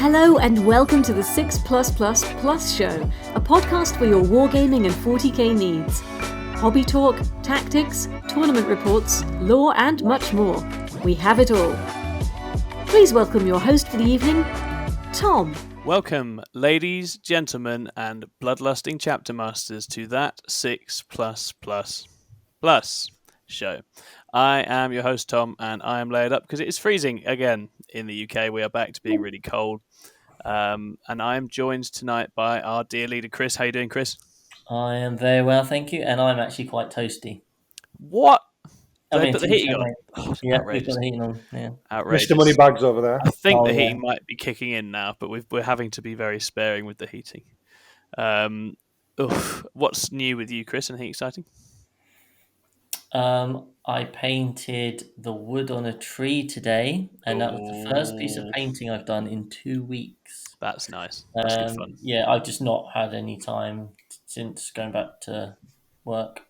Hello and welcome to the 6 Plus show, a podcast for your wargaming and 40k needs. Hobby talk, tactics, tournament reports, lore and much more. We have it all. Please welcome your host for the evening, Tom. Welcome, ladies, gentlemen, and bloodlusting chapter masters to that 6 Plus show. I am your host, Tom, and I am laid up because it is freezing again in the UK. We are back to being really cold. And I am joined tonight by our dear leader, Chris. How you doing, Chris? I am very well, thank you, and I'm actually quite toasty. What? I mean, put the heating on? Oh, yeah, we've got the heating on. Yeah, outrageous. Mr. Moneybags over there. I think the heating might be kicking in now, but we're having to be very sparing with the heating. What's new with you, Chris? Anything exciting? I painted the wood on a tree today, and that was the first piece of painting I've done in 2 weeks. That's nice. That's good fun. Yeah, I've just not had any time since going back to work.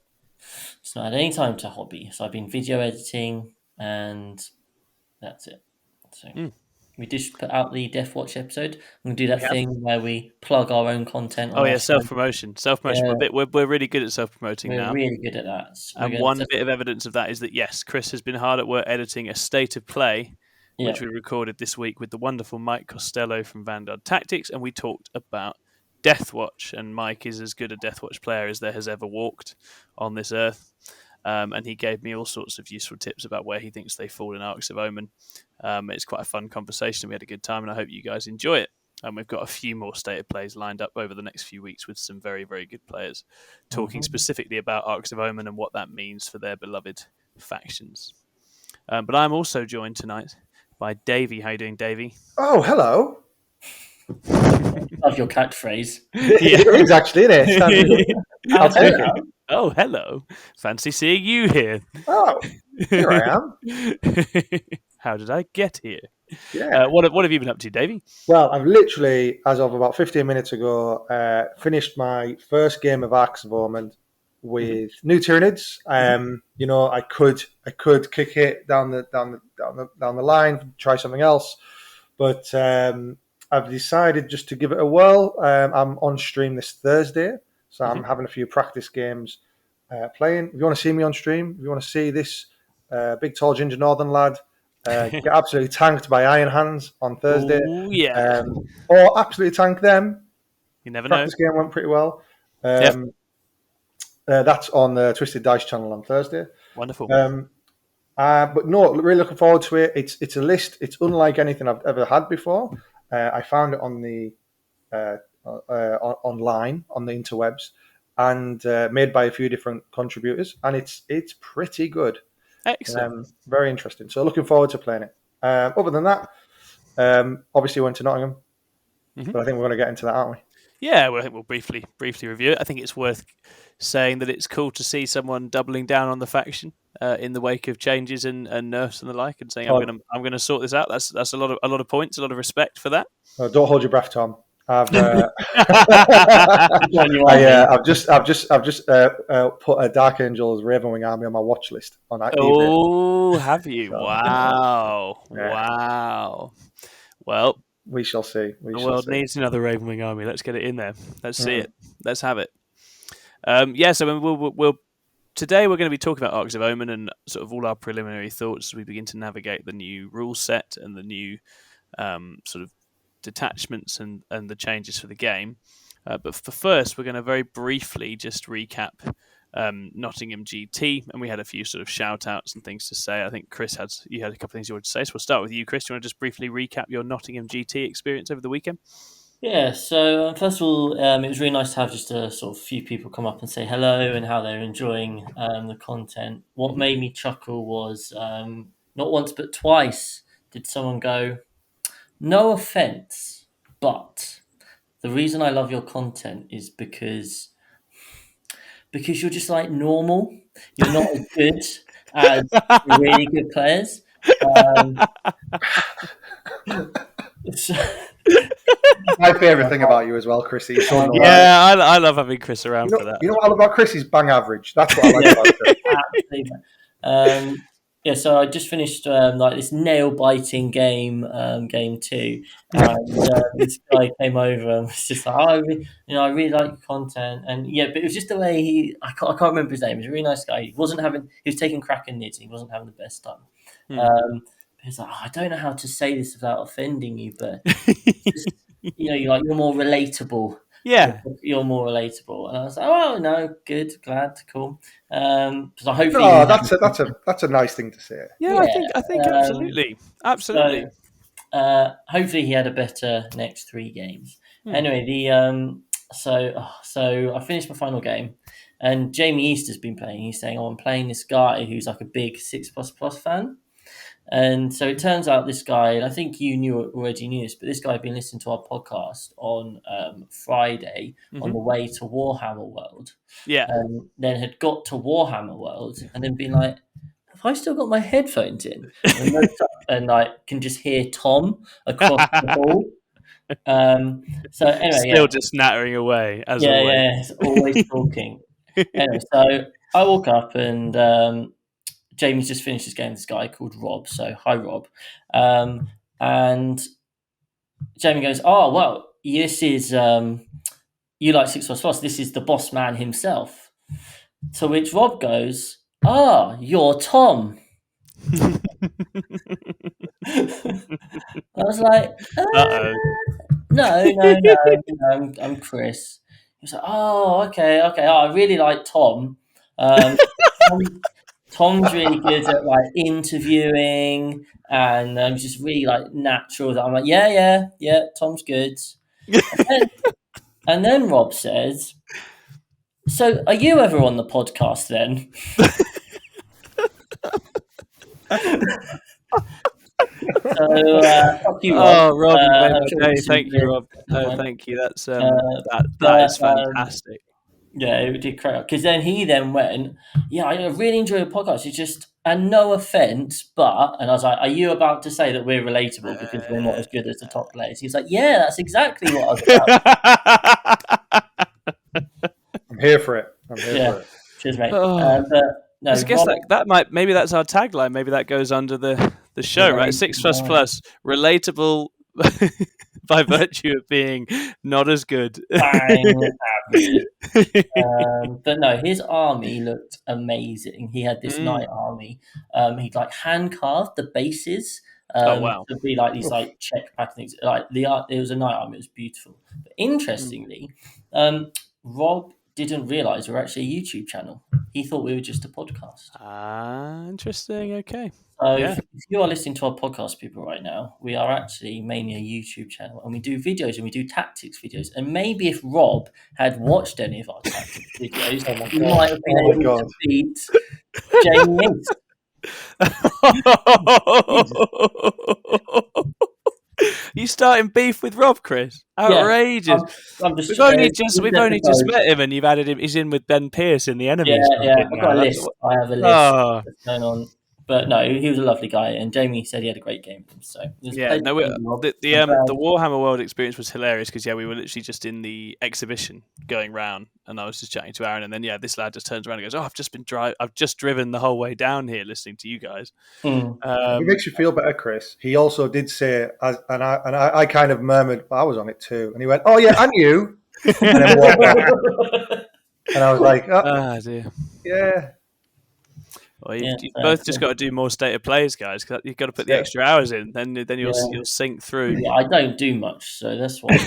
Just not had any time to hobby. So I've been video editing, and that's it. So we just put out the Death Watch episode. I'm going to do that thing where we plug our own content. Oh yeah, self-promotion. Self-promotion. Yeah. We're really good at self-promoting now. We're really good at that. And one bit of evidence of that is that, yes, Chris has been hard at work editing a State of Play, which we recorded this week with the wonderful Mike Costello from Vanguard Tactics, and we talked about Death Watch. And Mike is as good a Death Watch player as there has ever walked on this earth. And he gave me all sorts of useful tips about where he thinks they fall in Arks of Omen. It's quite a fun conversation. We had a good time, and I hope you guys enjoy it. And we've got a few more State of Plays lined up over the next few weeks with some very, very good players talking specifically about Arks of Omen and what that means for their beloved factions. But I'm also joined tonight by Davey. How you doing, Davey? Oh, hello. Love your catchphrase. It is actually, isn't it? I'll take it. Oh, hello. Fancy seeing you here. Oh, here I am. How did I get here? Yeah. What have you been up to, Davey? Well, I've literally, as of about 15 minutes ago, finished my first game of Arks of Omen with new Tyranids. You know, I could kick it down the line, try something else, but I've decided just to give it a whirl. I'm on stream this Thursday, so I'm having a few practice games playing. If you want to see me on stream, if you want to see this big, tall, ginger northern lad get absolutely tanked by Iron Hands on Thursday, or absolutely tank them. You never know. Practice game went pretty well. That's on the Twisted Dice channel on Thursday. Wonderful. But no, really looking forward to it. It's a list. It's unlike anything I've ever had before. I found it on the online on the interwebs, and made by a few different contributors, and it's pretty good. Excellent. Very interesting. So looking forward to playing it. Other than that, obviously went to Nottingham, but I think we're going to get into that, aren't we? Yeah, we'll briefly review it. I think it's worth saying that it's cool to see someone doubling down on the faction in the wake of changes and nerfs and the like, and saying I'm going to sort this out. That's a lot of points, a lot of respect for that. Don't hold your breath, Tom. I've just put a Dark Angels Ravenwing army on my watch list on that. Oh, have you? So, wow. Yeah. Wow. Well, we shall see. The world needs another Ravenwing army. Let's get it in there. Let's see it. Let's have it. So we'll today we're going to be talking about Arks of Omen and sort of all our preliminary thoughts as we begin to navigate the new rule set and the new sort of detachments and the changes for the game. But for first, we're going to very briefly just recap Nottingham GT, and we had a few sort of shout outs and things to say. I think Chris had a couple of things you wanted to say, so we'll start with you, Chris. Do you want to just briefly recap your Nottingham GT experience over the weekend? Yeah, so first of all, it was really nice to have just a sort of few people come up and say hello and how they're enjoying the content. What made me chuckle was not once but twice did someone go, "No offense, but the reason I love your content is because you're just like normal. You're not as good as really good players." My favourite thing about you as well, Chrissy. I love having Chris around for that. You know what I love about Chris? He's bang average. That's what I like about him. Absolutely. Yeah, so I just finished like this nail-biting game, game 2, and this guy came over and was just like, "Oh, I really like your content," and yeah, but it was just the way I can't remember his name. He was a really nice guy. He was taking crack in knitting. He wasn't having the best time. He was like, "Oh, I don't know how to say this without offending you, but just, you're more relatable." Yeah. You're more relatable, and I was like, "Oh no, good, glad, cool." So hopefully, No, that's a nice thing to say. Yeah, I think absolutely. So, hopefully he had a better next 3 games. Anyway, so I finished my final game, and Jamie Easter's been playing. He's saying, "Oh, I'm playing this guy who's like a big 6++ fan." And so it turns out this guy, and I think you already knew this, but this guy had been listening to our podcast on Friday on the way to Warhammer World. Yeah. And then had got to Warhammer World and then been like, have I still got my headphones in? And looked up and like can just hear Tom across the hall. So anyway, just nattering away as always. always. Yeah, it's always talking. Anyway, so I walk up and Jamie's just finished his game with this guy called Rob. So hi, Rob. And Jamie goes, "Oh well, this is you like 6++. This is the boss man himself." To which Rob goes, "Ah, you're Tom." I was like, no, I'm Chris. He was like, "Oh, okay. Oh, I really like Tom. Tom's really good at like interviewing and just really like natural." I'm like, yeah, Tom's good. And then Rob says, "So, are you ever on the podcast then?" Fuck you, Rob. Rob, you made my day. Thank you, Rob. No, thank you. That's that is fantastic. Yeah, it did crack up because then he went, "Yeah, I really enjoy your podcast. It's just, and no offense, but," and I was like, "Are you about to say that we're relatable because we're not as good as the top players?" He was like, "Yeah, that's exactly what I was about." I'm here for it. For it. Cheers, mate. No, I guess that might, maybe that's our tagline. Maybe that goes under the show, right? 6++, relatable by virtue of being not as good. But no, his army looked amazing. He had this knight army. He'd like hand carved the bases. To be like these like check patterns. Like it was a knight army. It was beautiful. But interestingly, Rob didn't realize we're actually a YouTube channel. He thought we were just a podcast. Interesting. Okay. So if you are listening to our podcast, people, right now, we are actually mainly a YouTube channel, and we do videos and we do tactics videos. And maybe if Rob had watched any of our tactics videos, he might have been able to beat Jamie East. You starting beef with Rob, Chris? Outrageous! We've only just met him, and you've added him. He's in with Ben Pearce in the Enemies. Yeah. I've got a list. I have a list that's going on. But no, he was a lovely guy, and Jamie said he had a great game. So the Warhammer World experience was hilarious because we were literally just in the exhibition going round, and I was just chatting to Aaron, and then this lad just turns around and goes, "Oh, I've just driven the whole way down here listening to you guys." It makes you feel better, Chris. He also did say, and I kind of murmured, "I was on it too," and he went, "Oh yeah, and you," and then walked out. And I was like, "Oh dear, yeah." Well, you've both just got to do more state of plays, guys. You've got to put the extra hours in. Then you'll sink through. Yeah, I don't do much, so that's why.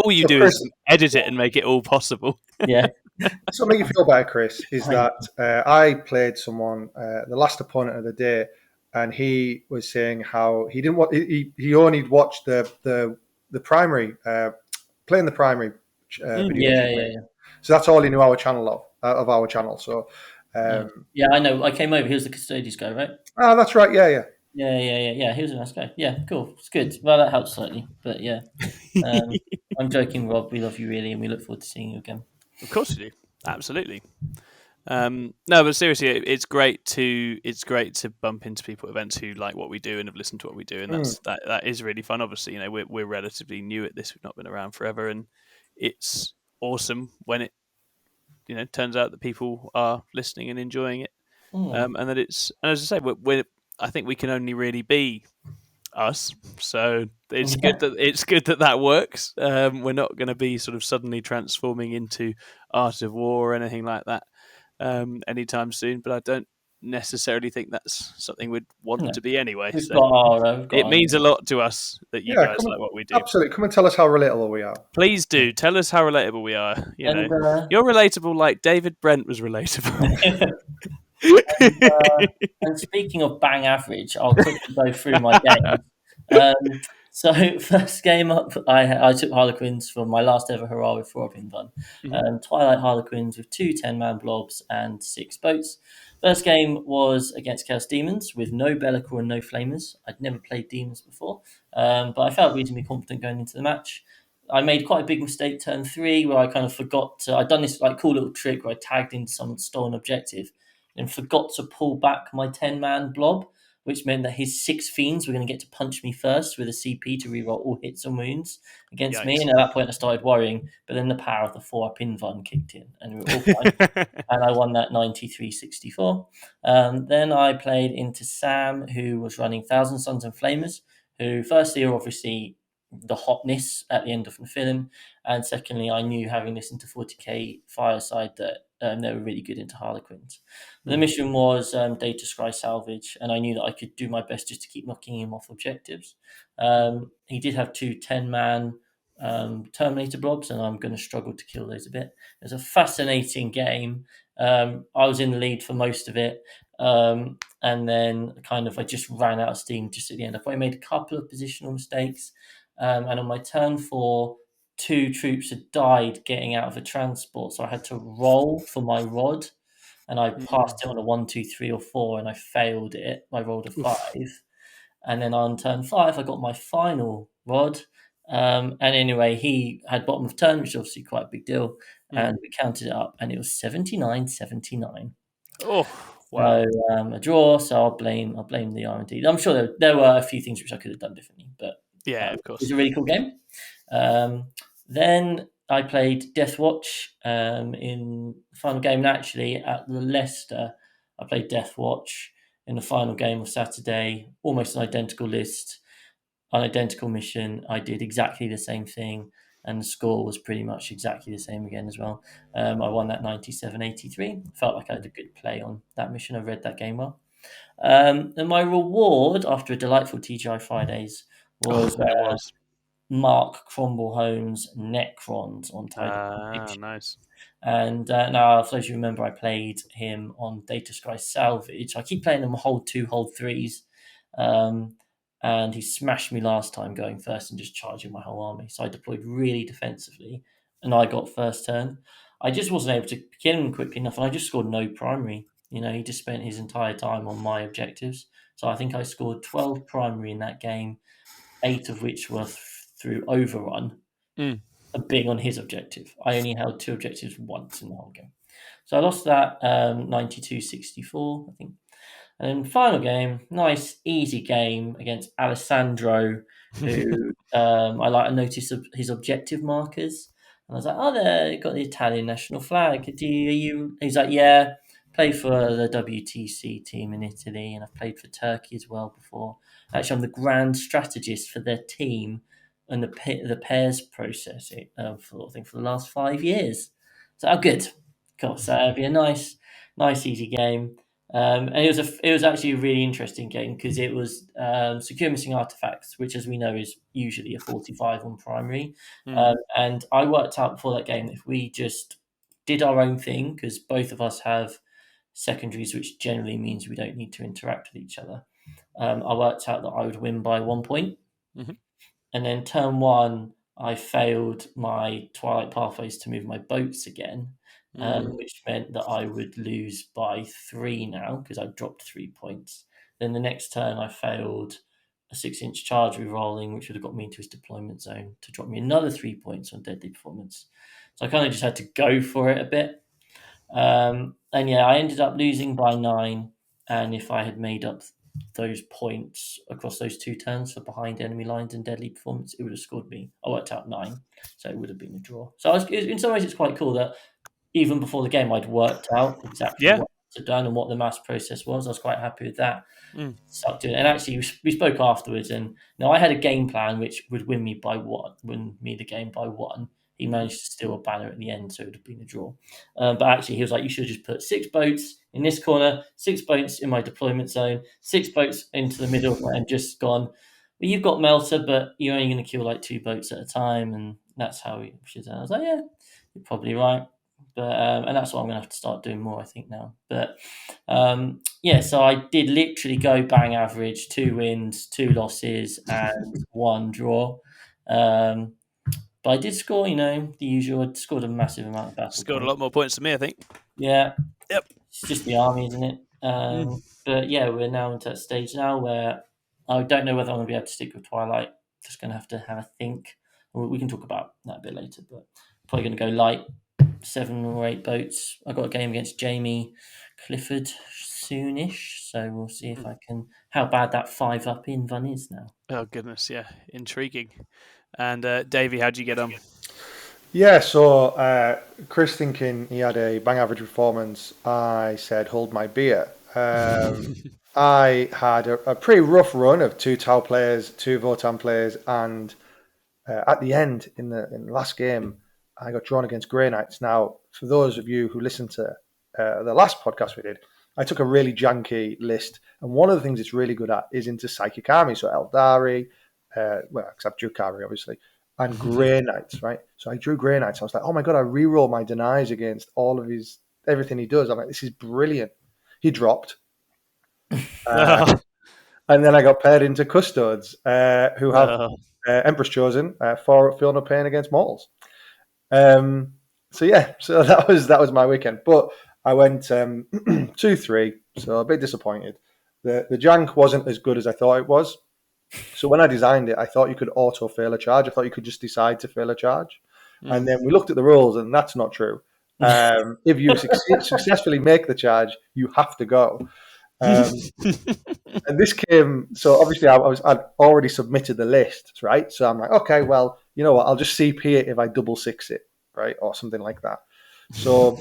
All you do is edit it and make it all possible. Yeah. Something you feel better, Chris, is that I played someone the last opponent of the day, and he was saying how he didn't want. He only watched the primary playing the primary. Yeah. So that's all he knew of our channel. So. Yeah, I know. I came over. He was the Custodies guy, right? Oh, that's right. Yeah. Yeah, he was a nice guy. Yeah, cool. It's good. Well, that helps slightly, but yeah. I'm joking, Rob. We love you really, and we look forward to seeing you again. Of course you do. Absolutely. No, but seriously, it's great to bump into people at events who like what we do and have listened to what we do, and that is really fun. Obviously, we're relatively new at this. We've not been around forever, and it's awesome when it turns out that people are listening and enjoying it. And that it's, and as I say, I think we can only really be us. So it's good that works. We're not going to be sort of suddenly transforming into Art of War or anything like that anytime soon. But I don't necessarily think that's something we'd want to be anyway. It means a lot to us that you guys like what we do. Absolutely, come and tell us how relatable we are. Please do tell us how relatable we are. You're relatable like David Brent was relatable. And speaking of bang average, I'll quickly go through my games. So first game up, I took Harlequins for my last ever hurrah with 4 pin fun. Twilight Harlequins with 2 10-man blobs and 6 boats. First game was against Chaos Demons with no Bellicor and no Flamers. I'd never played Demons before, but I felt reasonably confident going into the match. I made quite a big mistake turn 3 where I kind of forgot I'd done this like cool little trick where I tagged into someone's stolen objective and forgot to pull back my 10-man blob, which meant that his 6 fiends were going to get to punch me first with a CP to reroll all hits and wounds against me. And at that point, I started worrying. But then the power of the 4-pin fun kicked in, and we were all fine. And I won that 93-64. Then I played into Sam, who was running Thousand Suns and Flamers, who firstly are obviously the hotness at the end of Nephilim, and secondly, I knew having listened to 40k Fireside that they were really good into Harlequins. The mission was data scry salvage, and I knew that I could do my best just to keep knocking him off objectives. He did have 2 10-man Terminator blobs, and I'm going to struggle to kill those a bit. It was a fascinating game. I was in the lead for most of it, and then I just ran out of steam just at the end. I probably made a couple of positional mistakes, and on my turn 4, 2 troops had died getting out of a transport, so I had to roll for my rod, and I passed it on a 1, 2, 3, or 4, and I failed it. I rolled a 5, and then on turn 5, I got my final rod. And anyway, he had bottom of turn, which is obviously quite a big deal, and we counted it up, and it was 79-79. Oh, wow! So a draw. So I'll blame the R&D. I'm sure there were a few things which I could have done differently, but yeah, of course, it was a really cool game. Then I played Deathwatch in the final game. And actually, at the Leicester, I played Deathwatch in the final game of Saturday. Almost an identical list, an identical mission. I did exactly the same thing, and the score was pretty much exactly the same again as well. I won that 97-83. Felt like I had a good play on that mission. I read that game well. And my reward after a delightful TGI Fridays was Mark Cromwell-Holmes' Necrons on Tidal. Nice. And now, for those you remember, I played him on Data Scry Salvage. I keep playing him hold 2, hold 3s. And he smashed me last time going first and just charging my whole army. So I deployed really defensively, and I got first turn. I just wasn't able to kill him quickly enough, and I just scored no primary. He just spent his entire time on my objectives. So I think I scored 12 primary in that game, 8 of which were through overrun, being on his objective. I only held 2 objectives once in the whole game. So I lost that 92-64, I think. And then final game, nice, easy game against Alessandro, who I noticed his objective markers. And I was like, oh, there, you've got the Italian national flag. He's like, yeah, played for the WTC team in Italy, and I've played for Turkey as well before. Actually, I'm the grand strategist for their team and the pairs process for the last 5 years. So, oh, good. Cool. So it'll be a nice, easy game. And it was actually a really interesting game because it was secure missing artifacts, which, as we know, is usually a 45 on primary. And I worked out before that game if we just did our own thing, because both of us have secondaries, which generally means we don't need to interact with each other. I worked out that I would win by 1 point. And then turn 1, I failed my Twilight Pathways to move my boats again. Which meant that I would lose by 3 now because I dropped 3 points. Then the next turn I failed a 6-inch charge re-rolling, which would have got me into his deployment zone to drop me another 3 points on deadly performance. So I kind of just had to go for it a bit. And yeah, I ended up losing by 9. And if I had made up those points across those 2 turns for behind enemy lines and deadly performance, it would have scored me. I worked out 9, so it would have been a draw. So in some ways, it's quite cool that even before the game, I'd worked out exactly what it done and what the mass process was. I was quite happy with that. Mm. Stuck to it. And actually, we spoke afterwards, and I had a game plan which would win me the game by 1. He managed to steal a banner at the end, so it would have been a draw. But actually, he was like, you should just put 6 boats in this corner, 6 boats in my deployment zone, 6 boats into the middle, and just gone, well, you've got Melter, but you're only going to kill like 2 boats at a time, and that's how we should. I was like, yeah, you're probably right. But and that's what I'm going to have to start doing more, I think, now. But so I did literally go bang average, 2 wins, 2 losses, and 1 draw. But I did score, the usual. I scored a massive amount of battle Scored points. a lot more points than me, I think. Yeah. Yep. It's just the army, isn't it? But yeah, we're now into that stage now where I don't know whether I'm going to be able to stick with Twilight. Just going to have a think. We can talk about that a bit later, but probably going to go light, 7 or 8 boats. I've got a game against Jamie Clifford soonish, so we'll see if I can. How bad that 5-up Invan is now. Oh goodness, yeah, intriguing. And Davey, how'd you get on? Yeah, so Chris thinking he had a bang average performance, I said hold my beer. I had a pretty rough run of 2 Tau players, 2 Votan players, and at the end in the last game, I got drawn against Grey Knights. Now, for those of you who listened to the last podcast we did, I took a really janky list, and one of the things it's really good at is into Psychic Army, so Eldari, except Drukari, obviously, and Grey Knights, right? So I drew Grey Knights. I was like, oh my god, I reroll my denies against all of everything he does. I'm like, this is brilliant. He dropped. And then I got paired into Custodes, who have Empress Chosen for Feel No Pain against Mortals. So that was my weekend. But I went 2-3, so a bit disappointed. The Jank wasn't as good as I thought it was. So when I designed it, I thought you could auto fail a charge. I thought you could just decide to fail a charge. And then we looked at the rules, and that's not true. If you successfully make the charge, you have to go. And this came, so obviously I'd already submitted the list, right? So I'm like, okay, well, you know what? I'll just CP it if I double 6 it, right? Or something like that. So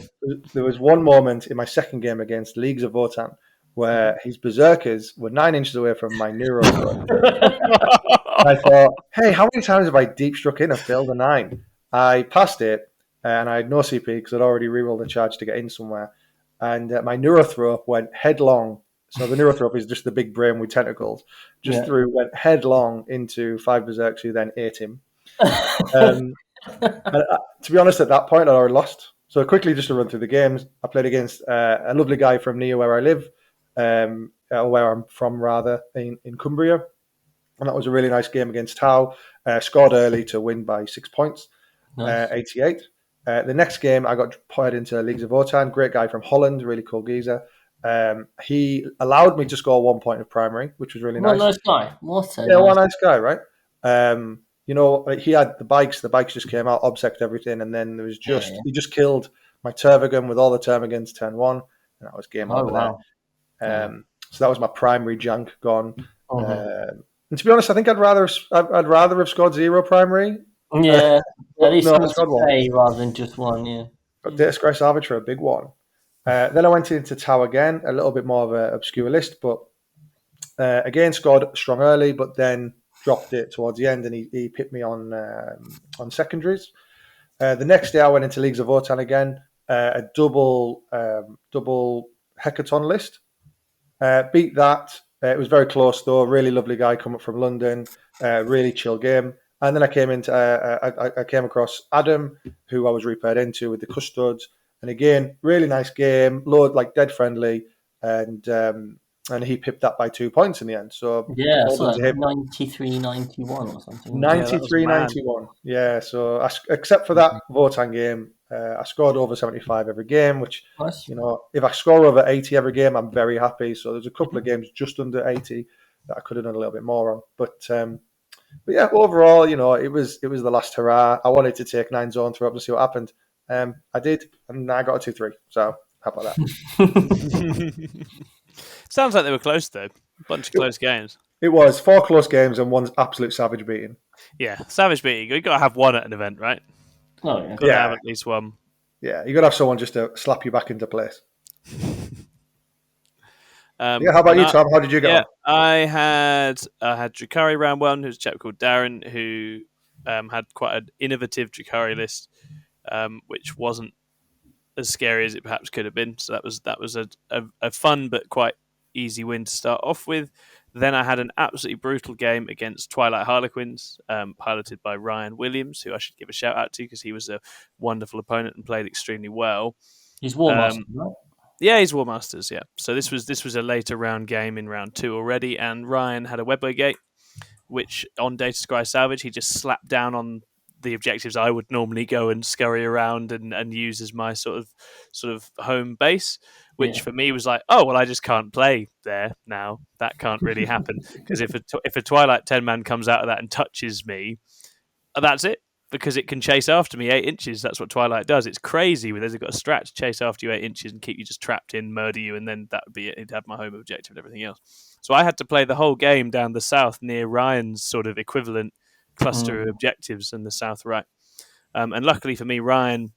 there was one moment in my second game against Leagues of Votan where his Berserkers were 9 inches away from my Neuro. I thought, hey, how many times have I deep struck in and failed a 9? I passed it, and I had no CP because I'd already rerolled a charge to get in somewhere. And my Neurothrope went headlong. So the Neurothrope is just the big brain with tentacles. Went headlong into 5 Berserks, who then ate him. And, to be honest, at that point, I'd already lost. So quickly, just to run through the games, I played against a lovely guy from near where I live, where I'm from, rather, in Cumbria. And that was a really nice game against Tau. Scored early to win by 6 points, nice. 88. The next game, I got paired into Leagues of Votan. Great guy from Holland, really cool geezer. He allowed me to score 1 point of primary, which was really nice. Nice guy. What a nice guy, right? He had the bikes. The bikes just came out, obsect everything, and then there was he just killed my Tervigan with all the Termagans turn 1, and that was game over there. So that was my primary Jank gone. And to be honest, I think I'd rather have scored 0 primary. Yeah, at least I scored 1 rather than just 1. Yeah, but Data Scry Salvage for a big one. Then I went into Tau again, a little bit more of an obscure list, but again scored strong early, but then dropped it towards the end, and he picked me on secondaries. The next day I went into Leagues of Votan again, a double Hecaton list. Beat that. It was very close though. Really lovely guy coming up from London. Really chill game. And then I came across Adam, who I was repaired into with the Custodes. And again, really nice game. Load dead friendly, and he pipped that by 2 points in the end. So yeah, so 93-91 or something. 93-91. Yeah. So except for that Votan game, I scored over 75 every game, which, nice. If I score over 80 every game, I'm very happy. So there's a couple of games just under 80 that I could have done a little bit more on. But yeah, overall, it was the last hurrah. I wanted to take 9 zone throw up to see what happened. I did, and I got a 2-3. So how about that? Sounds like they were close, though. A bunch of close games. It was 4 close games and 1 absolute savage beating. Yeah, savage beating. You've got to have 1 at an event, right? Oh, yeah. Got to have at least 1. Yeah, you've got to have someone just to slap you back into place. How about you, Tom? How did you get on? I had Drukhari round one. Who's a chap called Darren who had quite an innovative Drukhari list, which wasn't as scary as it perhaps could have been. So that was a fun but quite easy win to start off with. Then I had an absolutely brutal game against Twilight Harlequins, piloted by Ryan Williams, who I should give a shout out to because he was a wonderful opponent and played extremely well. He's War Master, right? Yeah, he's War Masters. Yeah, so this was a later round game in round 2 already, and Ryan had a Webway Gate, which on Data Scry Salvage he just slapped down on the objectives I would normally go and scurry around and use as my sort of home base, which for me was like, oh well, I just can't play there now. That can't really happen because if a Twilight 10-man comes out of that and touches me, that's it. Because it can chase after me 8 inches. That's what Twilight does. It's crazy. It's got a strat to chase after you 8 inches and keep you just trapped in, murder you, and then that would be it. It'd have my home objective and everything else. So I had to play the whole game down the south near Ryan's sort of equivalent cluster of objectives in the south right. And luckily for me, Ryan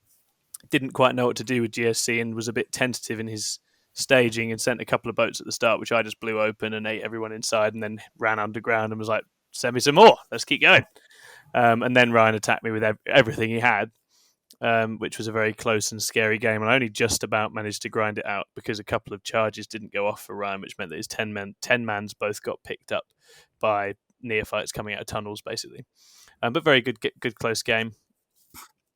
didn't quite know what to do with GSC and was a bit tentative in his staging and sent a couple of boats at the start, which I just blew open and ate everyone inside and then ran underground and was like, send me some more. Let's keep going. And then Ryan attacked me with everything he had, which was a very close and scary game. And I only just about managed to grind it out because a couple of charges didn't go off for Ryan, which meant that his 10-mans both got picked up by neophytes coming out of tunnels, basically. But very good close game,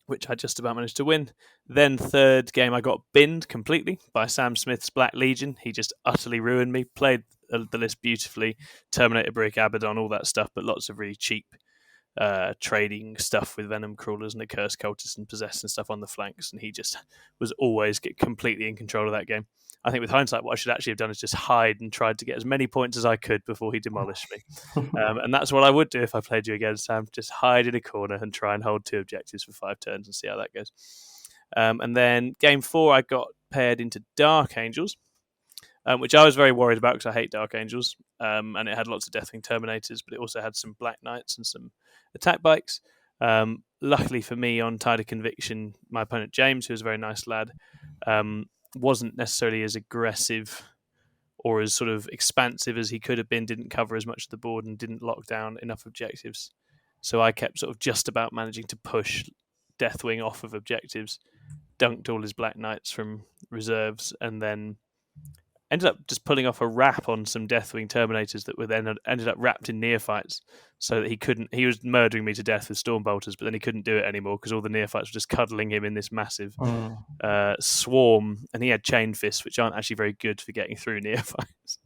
which I just about managed to win. Then third game, I got binned completely by Sam Smith's Black Legion. He just utterly ruined me. Played the list beautifully, Terminator Brick, Abaddon, all that stuff, but lots of really cheap trading stuff with venom crawlers and accursed cultists and possessed and stuff on the flanks, and he just was always completely in control of that game. I think with hindsight, what I should actually have done is just hide and tried to get as many points as I could before he demolished me. And that's what I would do if I played you again, Sam. Just hide in a corner and try and hold 2 objectives for 5 turns and see how that goes. And then game 4, I got paired into Dark Angels, which I was very worried about because I hate Dark Angels. And it had lots of Deathwing Terminators, but it also had some Black Knights and some attack bikes. Luckily for me, on Tide of Conviction, my opponent James, who was a very nice lad, wasn't necessarily as aggressive or as sort of expansive as he could have been, didn't cover as much of the board and didn't lock down enough objectives. So I kept sort of just about managing to push Deathwing off of objectives, dunked all his Black Knights from reserves, and then ended up just pulling off a wrap on some Deathwing Terminators that were then ended up wrapped in neophytes, so that he was murdering me to death with Stormbolters, but then he couldn't do it anymore because all the neophytes were just cuddling him in this massive swarm, and he had chain fists, which aren't actually very good for getting through neophytes.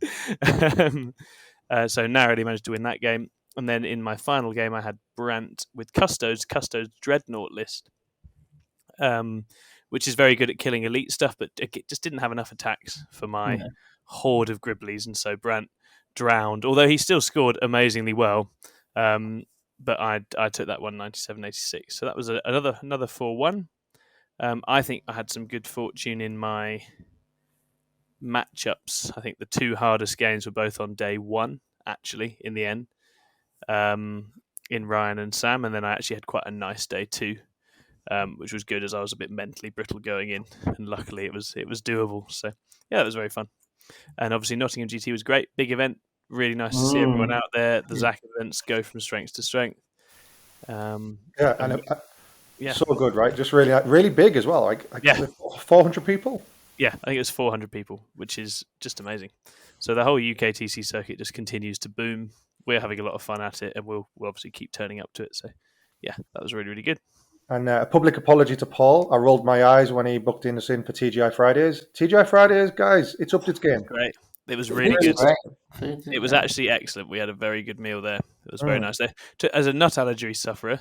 So narrowly managed to win that game. And then in my final game, I had Brant with Custodes Dreadnought list, which is very good at killing elite stuff, but it just didn't have enough attacks for my horde of Gribblies, and so Brant drowned, although he still scored amazingly well. But I took that one 97-86. So that was another 4-1. I think I had some good fortune in my matchups. I think the 2 hardest games were both on day 1, actually, in the end, in Ryan and Sam, and then I actually had quite a nice day 2. Which was good as I was a bit mentally brittle going in, and luckily it was doable. So yeah, it was very fun. And obviously Nottingham GT was great, big event, really nice to see everyone out there. The Zach events go from strength to strength. So good, right? Just really big as well. Like 400 people. Yeah, I think it was 400 people, which is just amazing. So the whole UKTC circuit just continues to boom. We're having a lot of fun at it, and we'll obviously keep turning up to it. So yeah, that was really, really good. And a public apology to Paul. I rolled my eyes when he booked us in for TGI Fridays. TGI Fridays, guys, it's upped its game. Great. It was really good. It was actually excellent. We had a very good meal there. It was very nice. As a nut allergy sufferer,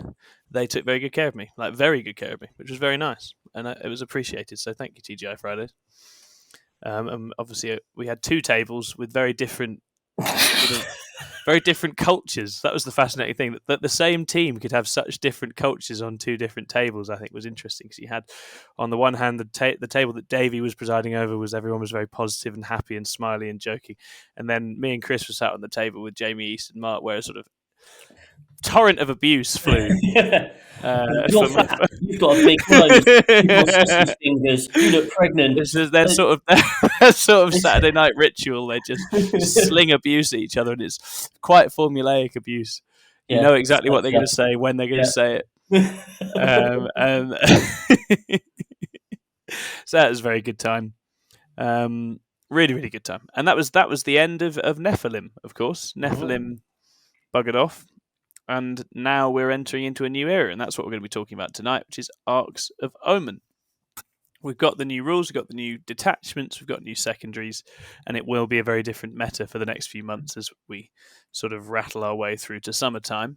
they took very good care of me, very good care of me, which was very nice. And it was appreciated. So thank you, TGI Fridays. And obviously, we had 2 tables with very different cultures. That was the fascinating thing, that the same team could have such different cultures on 2 different tables. I think was interesting because you had, on the one hand, the table that Davey was presiding over was everyone was very positive and happy and smiley and jokey, and then me and Chris were sat on the table with Jamie East and Mark, where sort of torrent of abuse flew. You're From, fat. You've got a big nose. You've got sausage fingers. You look pregnant. This is their sort of Saturday night ritual. They just sling abuse at each other, and it's quite formulaic abuse. You know exactly what they're going to say when they're going to say it. And so that was a very good time. Really, really good time. And that was the end of Nephilim, of course. Nephilim buggered off. And now we're entering into a new era, and that's what we're going to be talking about tonight, which is Arks of Omen. We've got the new rules, we've got the new detachments, we've got new secondaries, and it will be a very different meta for the next few months as we sort of rattle our way through to summertime.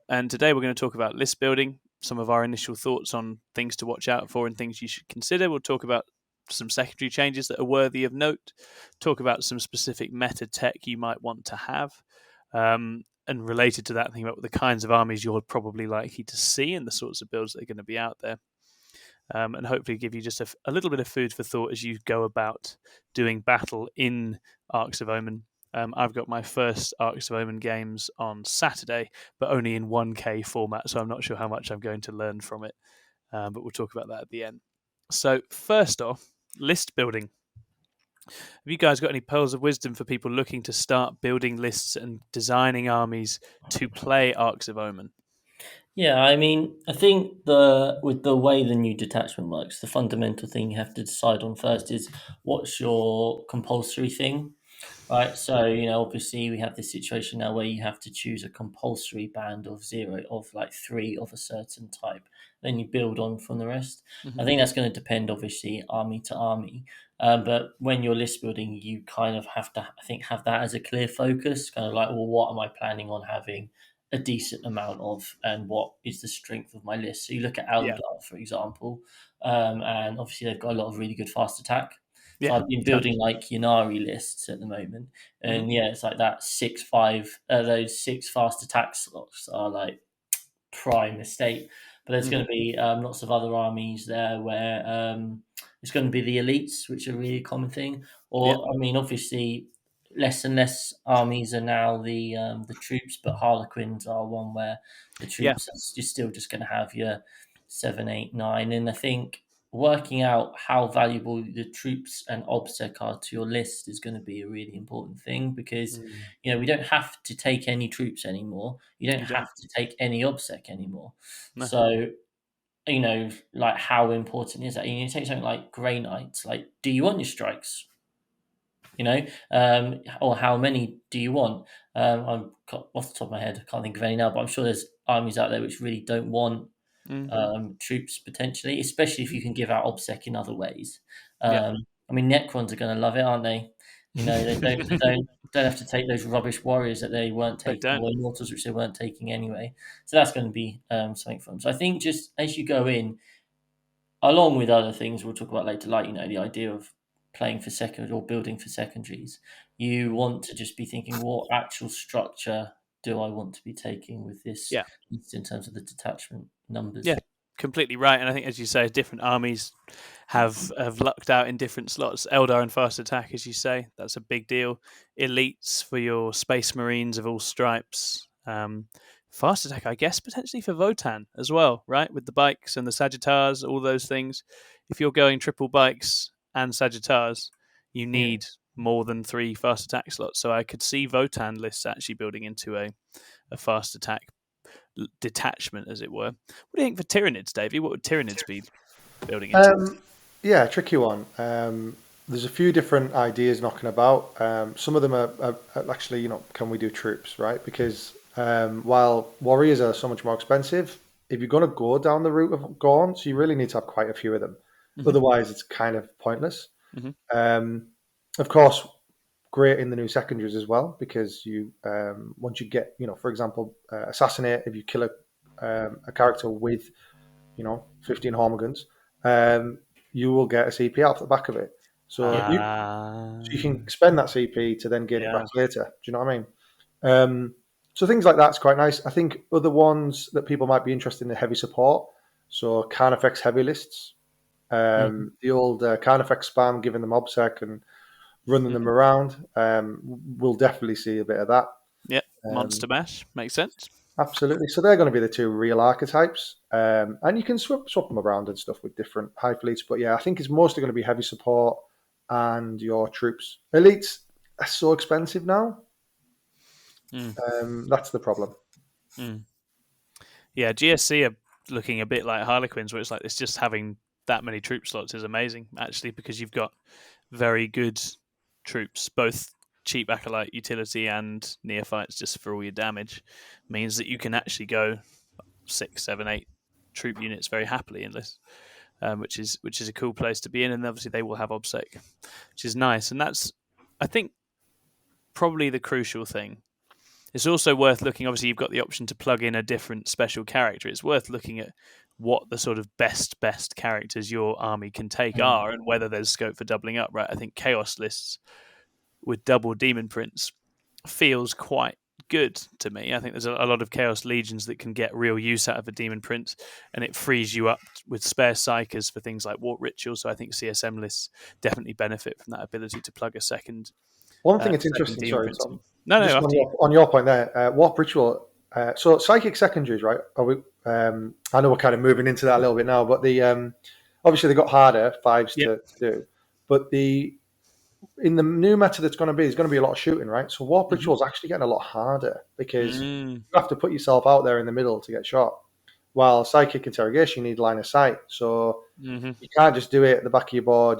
And today we're going to talk about list building, some of our initial thoughts on things to watch out for and things you should consider. We'll talk about some secondary changes that are worthy of note, talk about some specific meta tech you might want to have, and related to that, think about the kinds of armies you're probably likely to see and the sorts of builds that are going to be out there. And hopefully give you just a little bit of food for thought as you go about doing battle in Arks of Omen. I've got my first Arks of Omen games on Saturday, but only in 1K format, so I'm not sure how much I'm going to learn from it. But we'll talk about that at the end. So first off, list building. Have you guys got any pearls of wisdom for people looking to start building lists and designing armies to play Arks of Omen? Yeah, I mean, I think with the way the new detachment works, the fundamental thing you have to decide on first is what's your compulsory thing, right? So, obviously we have this situation now where you have to choose a compulsory band of 0, of like 3 of a certain type. Then you build on from the rest. I think that's going to depend, obviously, army to army. But when you're list building, you kind of have to, I think, have that as a clear focus, kind of like, well, what am I planning on having a decent amount of, and what is the strength of my list? So you look at Eldar, for example, and obviously they've got a lot of really good fast attack. So I've been building like Yanari lists at the moment, and it's like that 6-5, those 6 fast attack slots are like prime estate. But there's going to be lots of other armies there where it's going to be the elites, which are a really common thing. Or I mean, obviously, less and less armies are now the troops, but Harlequins are one where the troops you're still just going to have your 7, 8, 9, and I think working out how valuable the troops and OBSEC are to your list is going to be a really important thing, because we don't have to take any troops anymore. You don't have to take any OBSEC anymore. No. So like how important is that? You take something like Grey Knights. Like, do you want your strikes? Or how many do you want? I'm off the top of my head, I can't think of any now, but I'm sure there's armies out there which really don't want troops potentially, especially if you can give out OBSEC in other ways. I mean, Necrons are going to love it, aren't they? They don't have to take those rubbish warriors that they weren't taking, or immortals which they weren't taking anyway. So that's going to be something for them. So I think just as you go in, along with other things we'll talk about later, like the idea of playing for second or building for secondaries, you want to just be thinking, what actual structure do I want to be taking with this in terms of the detachment numbers? Yeah, completely right. And I think, as you say, different armies have lucked out in different slots. Eldar and fast attack, as you say, that's a big deal. Elites for your Space Marines of all stripes. Fast attack, I guess, potentially for Votan as well, right? With the bikes and the Sagittars, all those things. If you're going triple bikes and Sagittars, you need more than 3 fast attack slots. So I could see Votan lists actually building into a fast attack detachment, as it were. What do you think for Tyranids, Davey? What would Tyranids be building into? Tricky one. There's a few different ideas knocking about. Some of them are actually, can we do troops, right? Because while warriors are so much more expensive, if you're going to go down the route of gaunts, you really need to have quite a few of them. Otherwise, it's kind of pointless. Of course, great in the new secondaries as well, because you once you get, for example, assassinate, if you kill a character with 15 Hormiguns, you will get a CP out the back of it. So you can spend that CP to then gain it back later. Do you know what I mean? So things like that's quite nice. I think other ones that people might be interested in are heavy support. So Carnifex heavy lists. The old Carnifex spam, giving them OBSEC and running them around. We'll definitely see a bit of that. Yeah, Monster Mash makes sense. Absolutely. So they're going to be the two real archetypes, and you can swap them around and stuff with different high fleets. But yeah, I think it's mostly going to be heavy support and your troops. Elites are so expensive now. That's the problem. Yeah, GSC are looking a bit like Harlequins, where it's just having that many troop slots is amazing, actually, because you've got very good troops, both cheap acolyte utility and neophytes, just for all your damage, means that you can actually go 6, 7, 8 troop units very happily in this, which is a cool place to be in. And obviously they will have OBSEC, which is nice. And that's, I think, probably the crucial thing. It's also worth looking. Obviously, you've got the option to plug in a different special character. It's worth looking at what the sort of best characters your army can take are, and whether there's scope for doubling up. Right, I think chaos lists with double demon prints feels quite good to me. I think there's a lot of chaos legions that can get real use out of a demon print, and it frees you up with spare psychers for things like warp rituals. So I think CSM lists definitely benefit from that ability to plug a second. One thing that's interesting, sorry, Tom. No, on your point there, warp ritual. So psychic secondaries, right? I know we're kind of moving into that a little bit now, but the obviously they got harder 5s to do, but in the new meta that's going to be, there's going to be a lot of shooting, right? So warp ritual is actually getting a lot harder because you have to put yourself out there in the middle to get shot. While psychic interrogation, you need line of sight, so you can't just do it at the back of your board.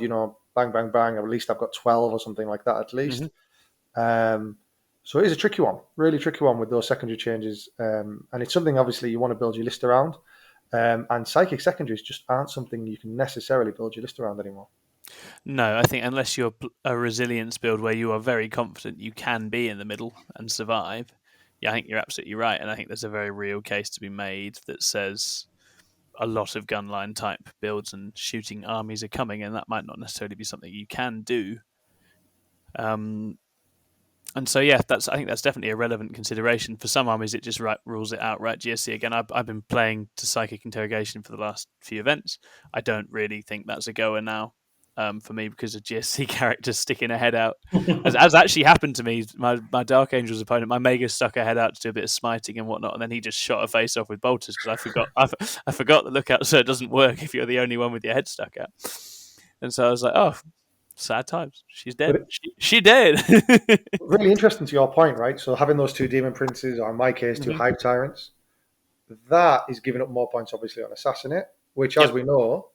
Bang, bang, bang. At least I've got 12 or something like that. At least. So it is a tricky one, really tricky one with those secondary changes, and it's something obviously you want to build your list around. And psychic secondaries just aren't something you can necessarily build your list around anymore. No, I think unless you're a resilience build where you are very confident you can be in the middle and survive, I think you're absolutely right. And I think there's a very real case to be made that says a lot of gunline type builds and shooting armies are coming, and that might not necessarily be something you can do. And so, yeah, I think that's definitely a relevant consideration. For some armies, it just rules it out, right? GSC, again, I've been playing to Psychic Interrogation for the last few events. I don't really think that's a goer now for me because of GSC characters sticking a head out. As actually happened to me, my Dark Angels opponent, my Mega stuck a head out to do a bit of smiting and whatnot, and then he just shot a face off with bolters because I forgot the lookout, so it doesn't work if you're the only one with your head stuck out. And so I was like, oh, sad times. She's dead. She dead. Really interesting to your point, right? So having those two demon princes, or in my case, two hive tyrants, that is giving up more points, obviously, on assassinate, which, as we know,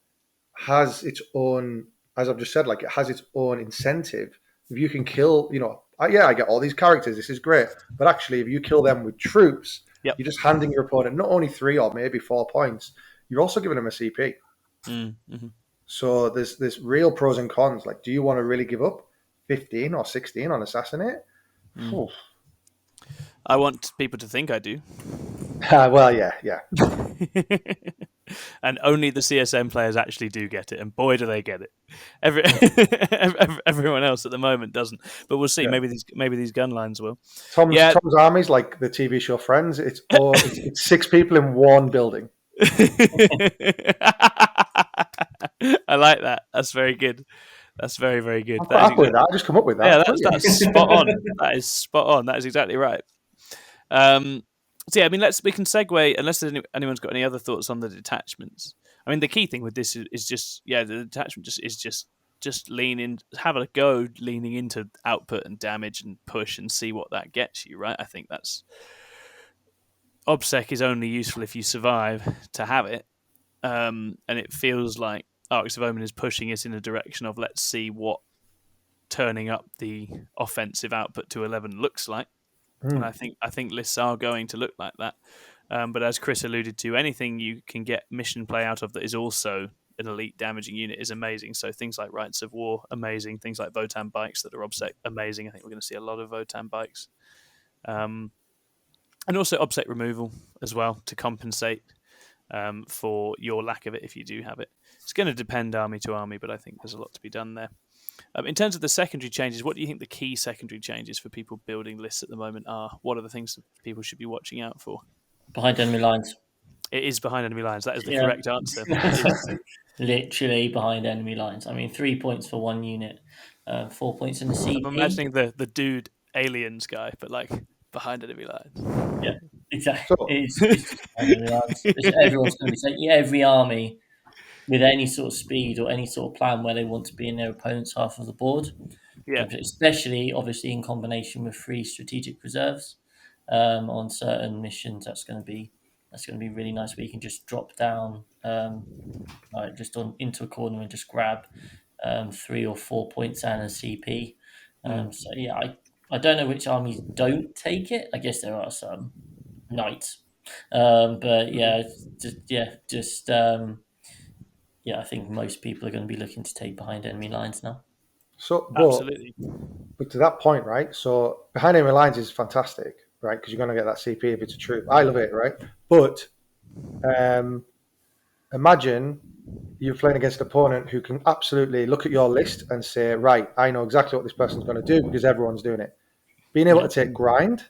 has its own, as I've just said, like it has its own incentive. If you can kill, I get all these characters, this is great, but actually, if you kill them with troops, you're just handing your opponent not only 3 or maybe 4 points, you're also giving them a CP. So there's real pros and cons. Like, do you want to really give up 15 or 16 on assassinate? I want people to think I do. Well, yeah. And only the CSM players actually do get it, and boy, do they get it. Everyone else at the moment doesn't. But we'll see. Yeah. Maybe these gun lines will. Tom's armies, like the TV show Friends. It's 6 people in one building. I like that. That's very good. That's very, very good. I just come up with that. Yeah, that's spot on. That is spot on. That is exactly right. So yeah, I mean, we can segue. Unless anyone's got any other thoughts on the detachments. I mean, the key thing with this is just the detachment is just lean in, have a go, leaning into output and damage and push and see what that gets you. Right. I think that's OBSEC is only useful if you survive to have it, and it feels like Arks of Omen is pushing us in a direction of let's see what turning up the offensive output to 11 looks like. And I think lists are going to look like that. But as Chris alluded to, anything you can get mission play out of that is also an elite damaging unit is amazing. So things like Rites of War, amazing. Things like Votan bikes that are OBSEC, amazing. I think we're going to see a lot of Votan bikes. And also OBSEC removal as well to compensate for your lack of it if you do have it. It's going to depend army to army, but I think there's a lot to be done there. In terms of the secondary changes, what do you think the key secondary changes for people building lists at the moment are? What are the things that people should be watching out for? Behind enemy lines. It is behind enemy lines. That is the correct answer. Literally behind enemy lines. I mean, 3 points for one unit, 4 points in the CP. I'm imagining the dude aliens guy, but like behind enemy lines. Yeah, exactly. So- It's just behind enemy lines. Everyone's going to be saying, every army with any sort of speed or any sort of plan where they want to be in their opponent's half of the board. Yeah. Especially, obviously, in combination with 3 strategic reserves on certain missions. That's going to be really nice. Where you can just drop down, just into a corner and just grab 3 or 4 points and a CP. So yeah, I don't know which armies don't take it. I guess there are some knights, but yeah, I think most people are going to be looking to take behind enemy lines now. So, Absolutely. but to that point, right? So behind enemy lines is fantastic, right? Because you're going to get that CP if it's a troop. I love it, right? But imagine you're playing against an opponent who can absolutely look at your list and say, right, I know exactly what this person's going to do because everyone's doing it. Being able to take grind,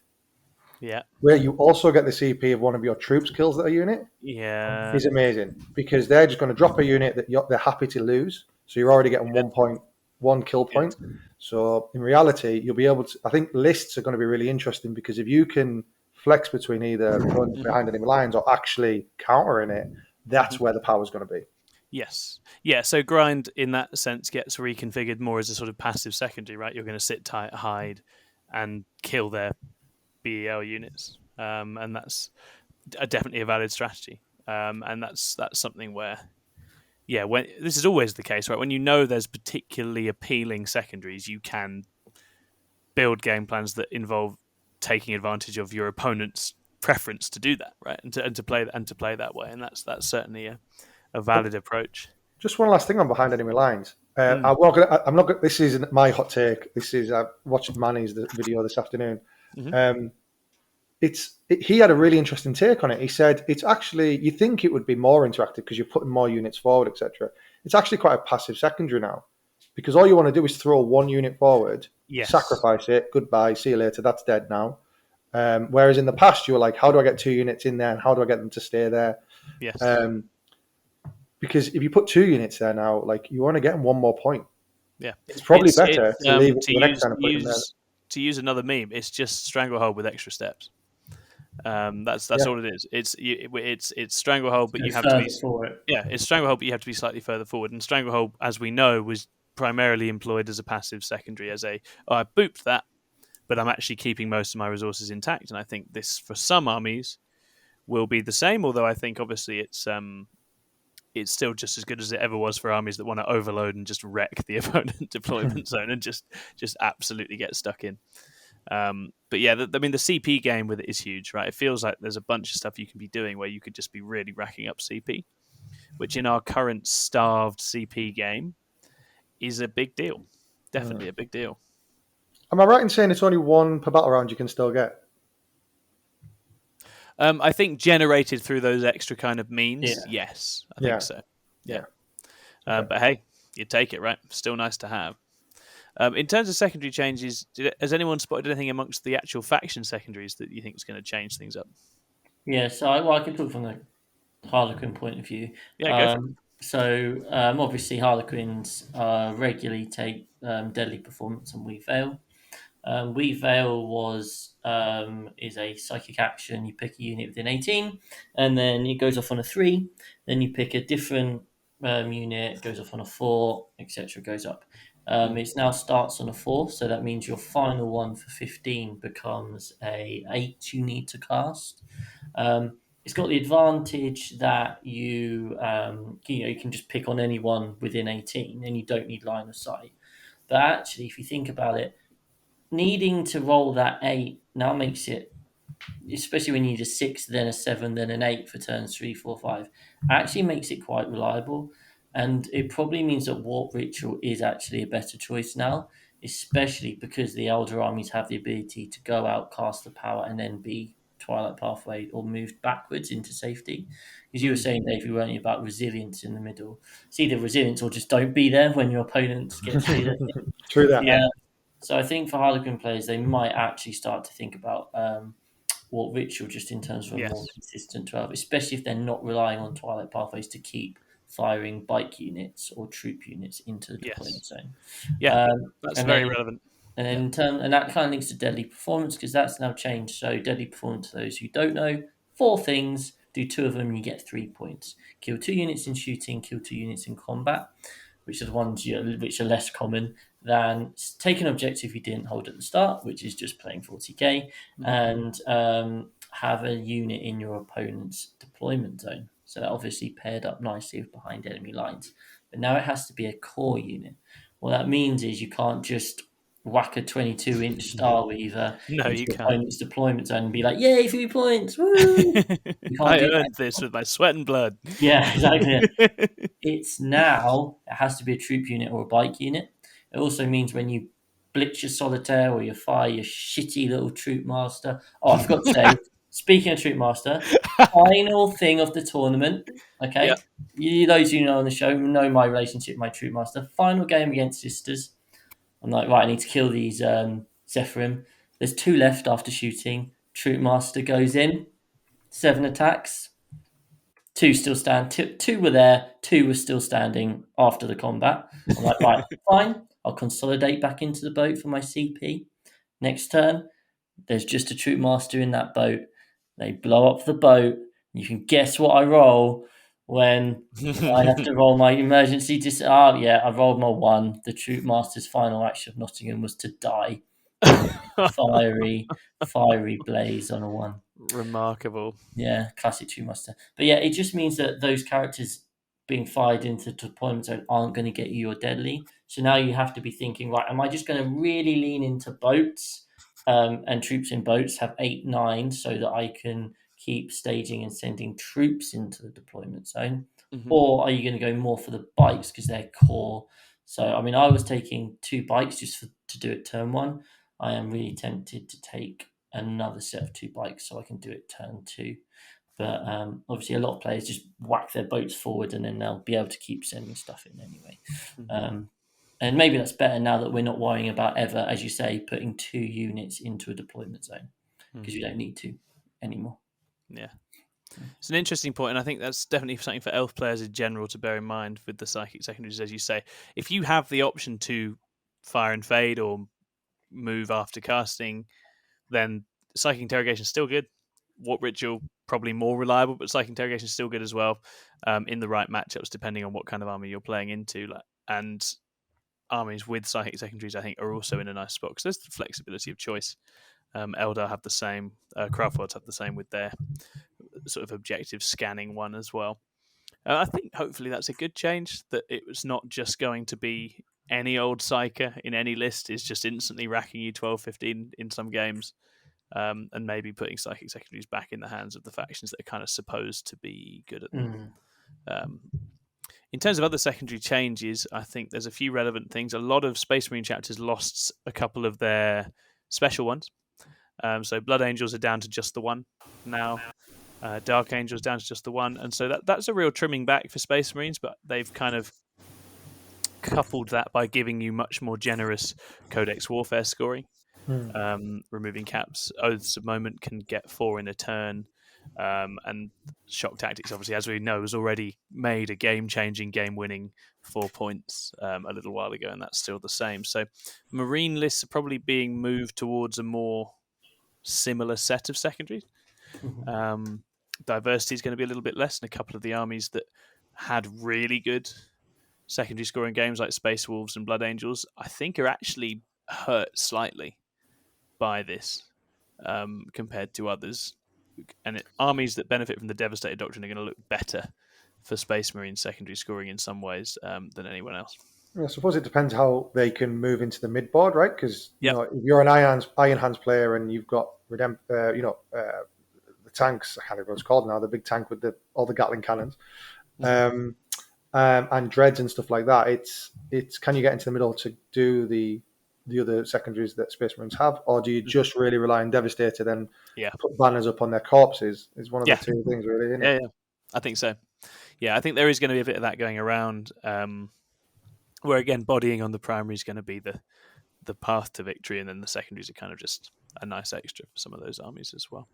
Yeah. where you also get the CP of one of your troops kills that unit, Yeah. is amazing because they're just going to drop a unit that they're happy to lose. So you're already getting 1 kill point. So in reality, you'll be able to. I think lists are going to be really interesting because if you can flex between either going behind enemy lines or actually countering it, that's where the power is going to be. Yes. Yeah, so grind in that sense gets reconfigured more as a sort of passive secondary, right? You're going to sit tight, hide, and kill their BEL units. And that's definitely a valid strategy. And that's something where, when this is always the case, right? When you know there's particularly appealing secondaries, you can build game plans that involve taking advantage of your opponent's preference to do that, right? And to play that way. And that's certainly a valid approach. Just one last thing on behind enemy lines. I'm not gonna. This isn't my hot take. This is I watched Manny's video this afternoon. He had a really interesting take on it. He said it's actually, you think it would be more interactive because you're putting more units forward, etc. It's actually quite a passive secondary now because all you want to do is throw 1 unit forward, sacrifice it, goodbye, see you later. That's dead now. Whereas in the past you were like, how do I get 2 units in there and how do I get them to stay there? Yes. Because if you put 2 units there now, like you want to get them 1 more point. Yeah, it's probably better to leave it to the next time and put them there. To use another meme, it's just Stranglehold with extra steps. That's all it is. It's Stranglehold, but you have to be it's Stranglehold, but you have to be slightly further forward. And Stranglehold, as we know, was primarily employed as a passive secondary, I booped that, but I'm actually keeping most of my resources intact. And I think this for some armies will be the same. Although I think obviously it's still just as good as it ever was for armies that want to overload and just wreck the opponent deployment zone and just absolutely get stuck in. But yeah, the CP game with it is huge, right? It feels like there's a bunch of stuff you can be doing where you could just be really racking up CP, which in our current starved CP game is a big deal. Definitely a big deal. Am I right in saying it's only 1 per battle round you can still get? I think generated through those extra kind of means, yes. I think so. Yeah. But hey, you take it, right? Still nice to have. In terms of secondary changes, has anyone spotted anything amongst the actual faction secondaries that you think is going to change things up? Yeah, so I can talk from the Harlequin point of view. Yeah, go for it. So obviously Harlequins regularly take deadly performance and we fail. We Veil is a psychic action. You pick a unit within 18, and then it goes off on a 3. Then you pick a different unit, it goes off on a 4, etc. Goes up. It now starts on a 4, so that means your final one for 15 becomes a 8 you need to cast. It's got the advantage that you can just pick on anyone within 18, and you don't need line of sight. But actually, if you think about it, needing to roll that 8 now makes it, especially when you need a 6, then a 7, then an 8 for turns 3, 4, 5, actually makes it quite reliable. And it probably means that Warp Ritual is actually a better choice now, especially because the Elder armies have the ability to go out, cast the power, and then be Twilight Pathway or moved backwards into safety. Because you were saying, Dave, you weren't about resilience in the middle. It's either resilience or just don't be there when your opponents get to True that. Yeah. So I think for Harlequin players, they might actually start to think about Warp Ritual just in terms of a more consistent 12, especially if they're not relying on Twilight Pathways to keep firing bike units or troop units into the deployment zone. Yeah, that's very relevant. And then and that kind of links to deadly performance because that's now changed. So deadly performance, for those who don't know, 4 things. Do 2 of them, you get 3 points. Kill 2 units in shooting, kill 2 units in combat, which are the ones which are less common than take an objective you didn't hold at the start, which is just playing 40k, and have a unit in your opponent's deployment zone. So that obviously paired up nicely with behind enemy lines. But now it has to be a core unit. What that means is you can't just whack a 22-inch Star Weaver No, into you your can't. opponent's deployment zone and be like, yay, 3 points, woo! You can't I do that. earned this with my sweat and blood. Yeah, exactly. It has to be a troop unit or a bike unit. It also means when you blitz your solitaire or you fire your shitty little troop master. Oh, I forgot to say, speaking of troop master, final thing of the tournament. Okay, Yep. those who know on the show know my relationship with my troop master. Final game against sisters. I'm like, right, I need to kill these Zephyrim. There's 2 left after shooting. Troop master goes in, 7 attacks. 2 still stand. Two were there. 2 were still standing after the combat. I'm like, right, fine. I'll consolidate back into the boat for my CP. Next turn, there's just a troop master in that boat. They blow up the boat. You can guess what I roll when I have to roll my emergency. I rolled my 1. The troop master's final action of Nottingham was to die. Fiery blaze on a 1. Remarkable. Yeah, classic True Master. But yeah, it just means that those characters being fired into deployment zone aren't going to get you your deadly. So now you have to be thinking, right, am I just going to really lean into boats and troops in boats, have 8, 9, so that I can keep staging and sending troops into the deployment zone? Or are you going to go more for the bikes because they're core? So, I mean, I was taking 2 bikes just to do it turn 1. I am really tempted to take another set of 2 bikes so I can do it turn 2. But obviously, a lot of players just whack their boats forward and then they'll be able to keep sending stuff in anyway. And maybe that's better now that we're not worrying about ever, as you say, putting 2 units into a deployment zone because you don't need to anymore. Yeah. It's an interesting point, and I think that's definitely something for elf players in general to bear in mind with the psychic secondaries, as you say. If you have the option to fire and fade or move after casting, then psychic interrogation is still good. What ritual probably more reliable, but psychic interrogation is still good as well in the right matchups, depending on what kind of army you're playing into. And armies with psychic secondaries, I think, are also in a nice spot because there's the flexibility of choice. Eldar have the same. Craftworlds have the same with their sort of objective scanning one as well. I think hopefully that's a good change, that it was not just going to be any old psyker in any list is just instantly racking you 12, 15 in some games, and maybe putting psychic secondaries back in the hands of the factions that are kind of supposed to be good at them. In terms of other secondary changes, I think there's a few relevant things. A lot of Space Marine chapters lost a couple of their special ones. So Blood Angels are down to just the 1 now. Dark Angels down to just the 1. And so that's a real trimming back for Space Marines, but they've kind of coupled that by giving you much more generous Codex Warfare scoring. Removing caps. Oaths of Moment can get 4 in a turn. And Shock Tactics, obviously, as we know, has already made a game-changing, game-winning 4 points a little while ago, and that's still the same. So Marine lists are probably being moved towards a more similar set of secondaries. Diversity is going to be a little bit less, and a couple of the armies that had really good secondary scoring games like Space Wolves and Blood Angels, I think are actually hurt slightly by this compared to others. And armies that benefit from the Devastator Doctrine are going to look better for Space Marine secondary scoring in some ways than anyone else. I suppose it depends how they can move into the mid board, right? Because you know, if you're an Iron Hands player and you've got the tanks, I can't remember what it's called now, the big tank with all the Gatling cannons, and dreads and stuff like that. It's can you get into the middle to do the other secondaries that Space Marines have, or do you just really rely on Devastator then put banners up on their corpses? Is one of the 2 things, really, isn't it? Yeah, I think so. Yeah, I think there is going to be a bit of that going around, where again, bodying on the primary is going to be the path to victory, and then the secondaries are kind of just a nice extra for some of those armies as well.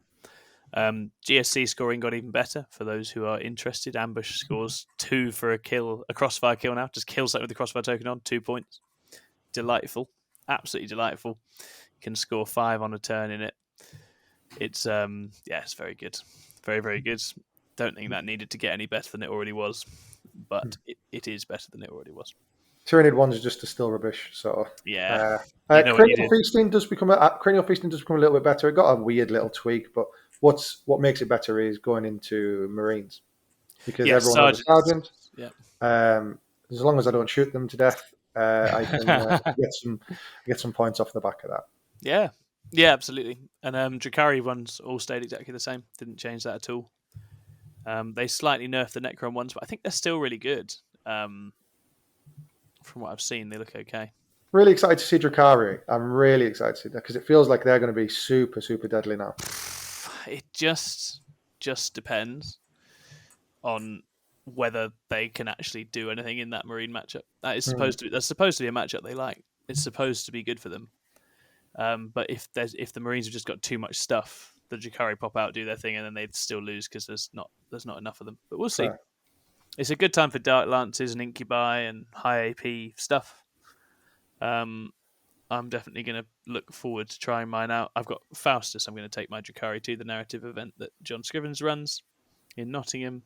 GSC scoring got even better for those who are interested. Ambush scores 2 for a crossfire kill now. Just kill something with the crossfire token on, 2 points. Delightful. absolutely delightful. You can score 5 on a turn in it. It's it's very good, very, very good. Don't think that needed to get any better than it already was, but it is better than it already was. Tyranid ones are just still rubbish. So yeah, you know what you Cranial do. Feasting does become a little bit better. It got a weird little tweak, but what makes it better is going into Marines, because everyone has a sergeant. Yeah. As long as I don't shoot them to death, I can get some points off the back of that. Yeah, absolutely. And Drakari ones all stayed exactly the same. Didn't change that at all. They slightly nerfed the Necron ones, but I think they're still really good. From what I've seen, they look okay. Really excited to see Drakari. I'm really excited to see that, because it feels like they're going to be super, super deadly now. It just depends on whether they can actually do anything in that Marine matchup. That's supposed to be a matchup they like. It's supposed to be good for them. But if the Marines have just got too much stuff, the Drakari pop out, do their thing, and then they'd still lose because there's not enough of them. But we'll see. Right. It's a good time for Dark Lances and Incubi and high AP stuff. I'm definitely going to look forward to trying mine out. I've got Faustus. I'm going to take my Drakari to the narrative event that John Scrivens runs in Nottingham.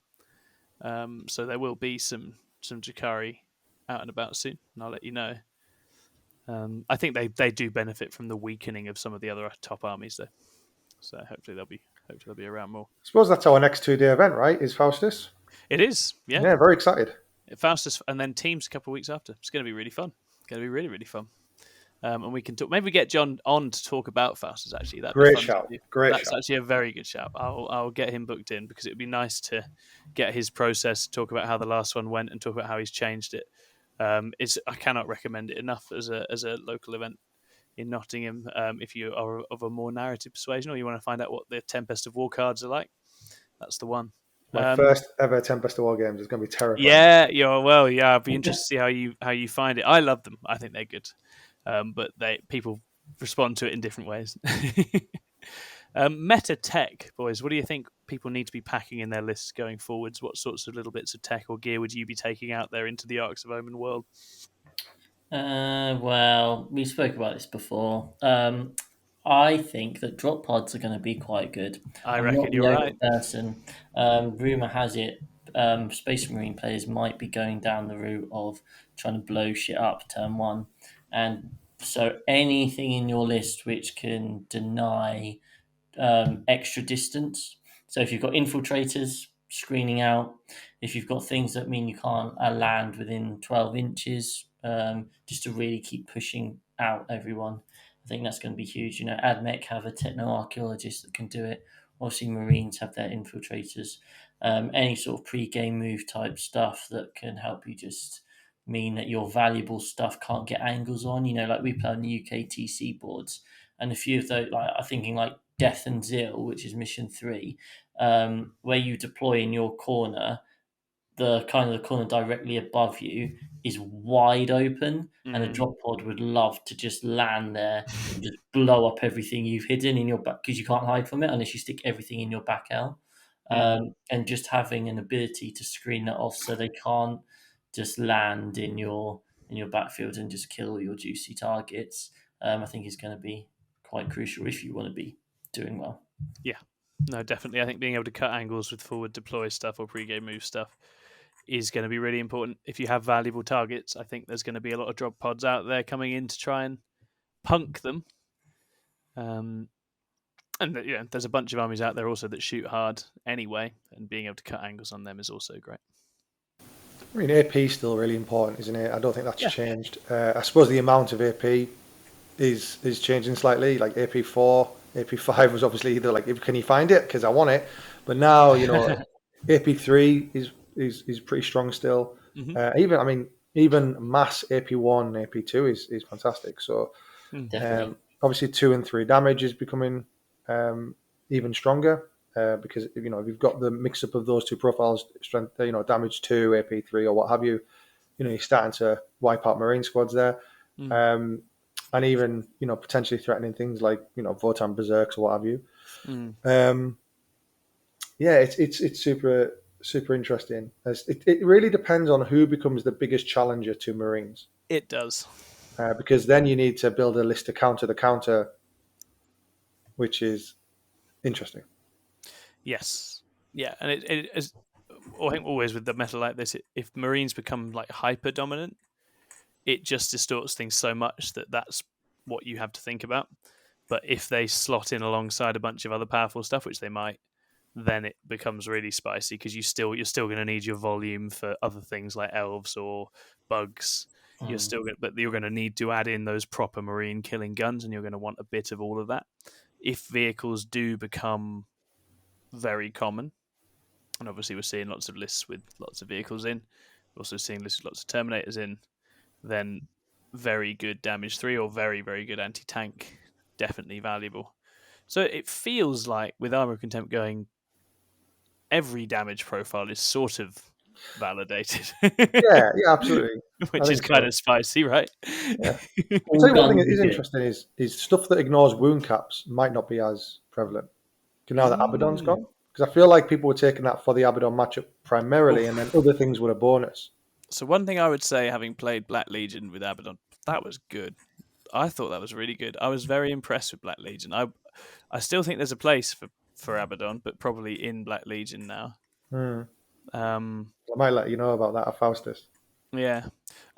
So there will be some Drakari out and about soon, and I'll let you know. I think they do benefit from the weakening of some of the other top armies, though. So hopefully they'll be around more. I suppose that's our next 2-day event, right? Is Faustus? It is, yeah. Yeah, very excited. Faustus, and then teams a couple of weeks after. It's going to be really fun. It's going to be really, really fun. And we can talk. Maybe we get John on to talk about Faustus. Actually, that'd Great be fun. shout. Great That's shout. actually a very good shout. I'll get him booked in, because it would be nice to get his process, talk about how the last one went, and talk about how he's changed it. I cannot recommend it enough as a local event in Nottingham. If you are of a more narrative persuasion, or you want to find out what the Tempest of War cards are like, that's the one. My first ever Tempest of War games is going to be terrifying. Yeah, I'll be interested to see how you find it. I love them. I think they're good, but people respond to it in different ways. Meta tech, boys. What do you think people need to be packing in their lists going forwards? What sorts of little bits of tech or gear would you be taking out there into the Arks of Omen world? Well, we spoke about this before. I think that drop pods are going to be quite good. I I'm reckon not the you're only right. person. Rumor has it, Space Marine players might be going down the route of trying to blow shit up turn 1, and so anything in your list which can deny extra distance. So if you've got infiltrators screening out, if you've got things that mean you can't land within 12 inches, just to really keep pushing out everyone, I think that's going to be huge. AdMech have a techno-archaeologist that can do it. Obviously, Marines have their infiltrators. Any sort of pre-game move type stuff that can help you just mean that your valuable stuff can't get angles on. Like we play on the UK TC boards, and a few of those, like I'm thinking like Death and Zeal, which is mission 3, where you deploy in your corner, the corner directly above you is wide open, and a drop pod would love to just land there and just blow up everything you've hidden in your back, because you can't hide from it unless you stick everything in your back L. And just having an ability to screen that off so they can't just land in your backfield and just kill your juicy targets, I think is going to be quite crucial if you want to be doing well. Yeah, no, definitely. I think being able to cut angles with forward deploy stuff or pre-game move stuff is going to be really important. If you have valuable targets, I think there's going to be a lot of drop pods out there coming in to try and punk them. And there's a bunch of armies out there also that shoot hard anyway, and being able to cut angles on them is also great. I mean, AP is still really important, isn't it? I don't think that's changed. I suppose the amount of AP is changing slightly. Like AP4, AP5 was obviously either like, can you find it? Because I want it. But now, AP3 is pretty strong still. Mm-hmm. Even mass AP1, AP2 is fantastic. So obviously 2 and 3 damage is becoming even stronger. Because if you've got the mix up of those two profiles, strength, damage 2, AP3, or what have you, you're starting to wipe out Marine squads there, and even potentially threatening things like Votan Berserks or what have you. It's super interesting. It really depends on who becomes the biggest challenger to Marines. It does. because then you need to build a list to counter the counter, which is interesting. Yes. Yeah, and it is. I think always with the meta like this, if Marines become like hyper dominant, it just distorts things so much that's what you have to think about. But if they slot in alongside a bunch of other powerful stuff, which they might, then it becomes really spicy because you're still going to need your volume for other things like elves or bugs. But you're going to need to add in those proper Marine killing guns, and you're going to want a bit of all of that. If vehicles do become very common, and obviously we're seeing lots of lists with lots of vehicles in, we're also seeing lists with lots of Terminators in, then very good damage 3 or very, very good anti-tank, definitely valuable. So it feels like with Armour of Contempt going, every damage profile is sort of validated. Yeah, absolutely. Which is kind of spicy, right? Yeah. I'll tell you one thing that is interesting is stuff that ignores wound caps might not be as prevalent. Now that Abaddon's gone, because I feel like people were taking that for the Abaddon matchup primarily, and then other things were a bonus. So one thing I would say, having played Black Legion with Abaddon, that was good. I thought that was really good. I was very impressed with Black Legion. I still think there's a place for Abaddon, but probably in Black Legion now. I might let you know about that at Faustus. Yeah.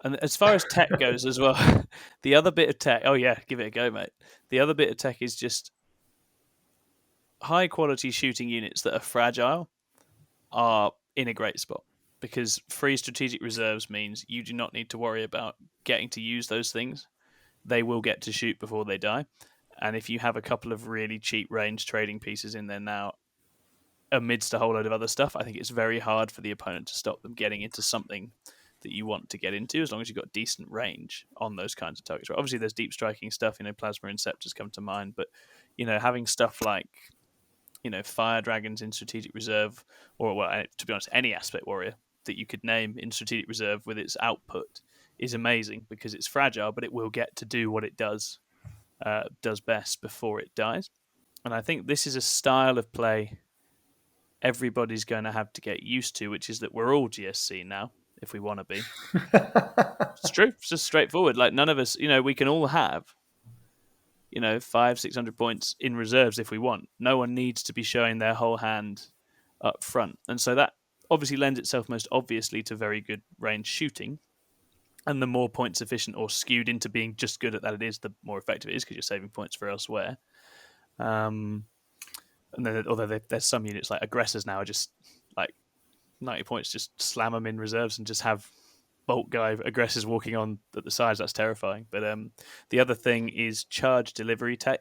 And as far as tech goes as well, the other bit of tech, oh yeah, give it a go, mate. The other bit of tech is just high quality shooting units that are fragile are in a great spot, because free strategic reserves means you do not need to worry about getting to use those things. They will get to shoot before they die. And if you have a couple of really cheap range trading pieces in there now, amidst a whole load of other stuff, I think it's very hard for the opponent to stop them getting into something that you want to get into, as long as you've got decent range on those kinds of targets. Obviously, there's deep striking stuff, Plasma Inceptors come to mind, but, having stuff like, Fire Dragons in Strategic Reserve, or, well, to be honest, any Aspect Warrior that you could name in Strategic Reserve with its output is amazing, because it's fragile, but it will get to do what it does best before it dies. And I think this is a style of play everybody's going to have to get used to, which is that we're all GSC now, if we want to be. It's true. It's just straightforward. Like, none of us, we can all have, 500-600 points in reserves if we want. No one needs to be showing their whole hand up front. And so that obviously lends itself most obviously to very good range shooting. And the more points efficient or skewed into being just good at that it is, the more effective it is, because you're saving points for elsewhere. And then, although there's some units like aggressors now are just like 90 points, just slam them in reserves and just have bulk guy aggressors walking on at the sides. That's terrifying. But the other thing is charge delivery tech.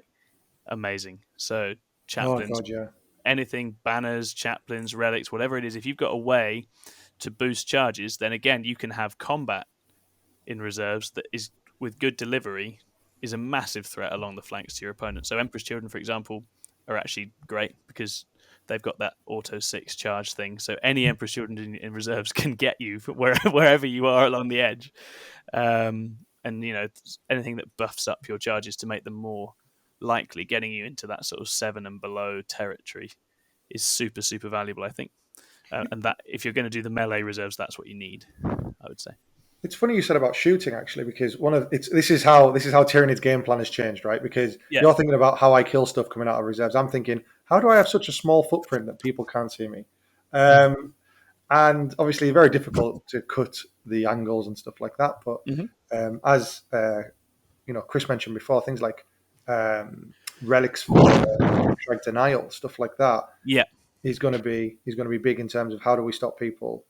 Amazing. So chaplains, anything, banners, chaplains, relics, whatever it is, if you've got a way to boost charges, then again, you can have combat in reserves that is, with good delivery, is a massive threat along the flanks to your opponent. So Emperor's Children, for example, are actually great because they've got that auto 6 charge thing. So any Emperor's Children in reserves can get you wherever you are along the edge. And, anything that buffs up your charges to make them more likely, getting you into that sort of 7 and below territory, is super, super valuable, I think. And that, if you're going to do the melee reserves, that's what you need, I would say. It's funny you said about shooting, actually, because this is how Tyrannid's game plan has changed, right? Because you're thinking about how I kill stuff coming out of reserves. I'm thinking, how do I have such a small footprint that people can't see me? And obviously, very difficult to cut the angles and stuff like that. But as Chris mentioned before, things like relics for drag denial, stuff like that. Yeah, he's going to be big in terms of how do we stop people.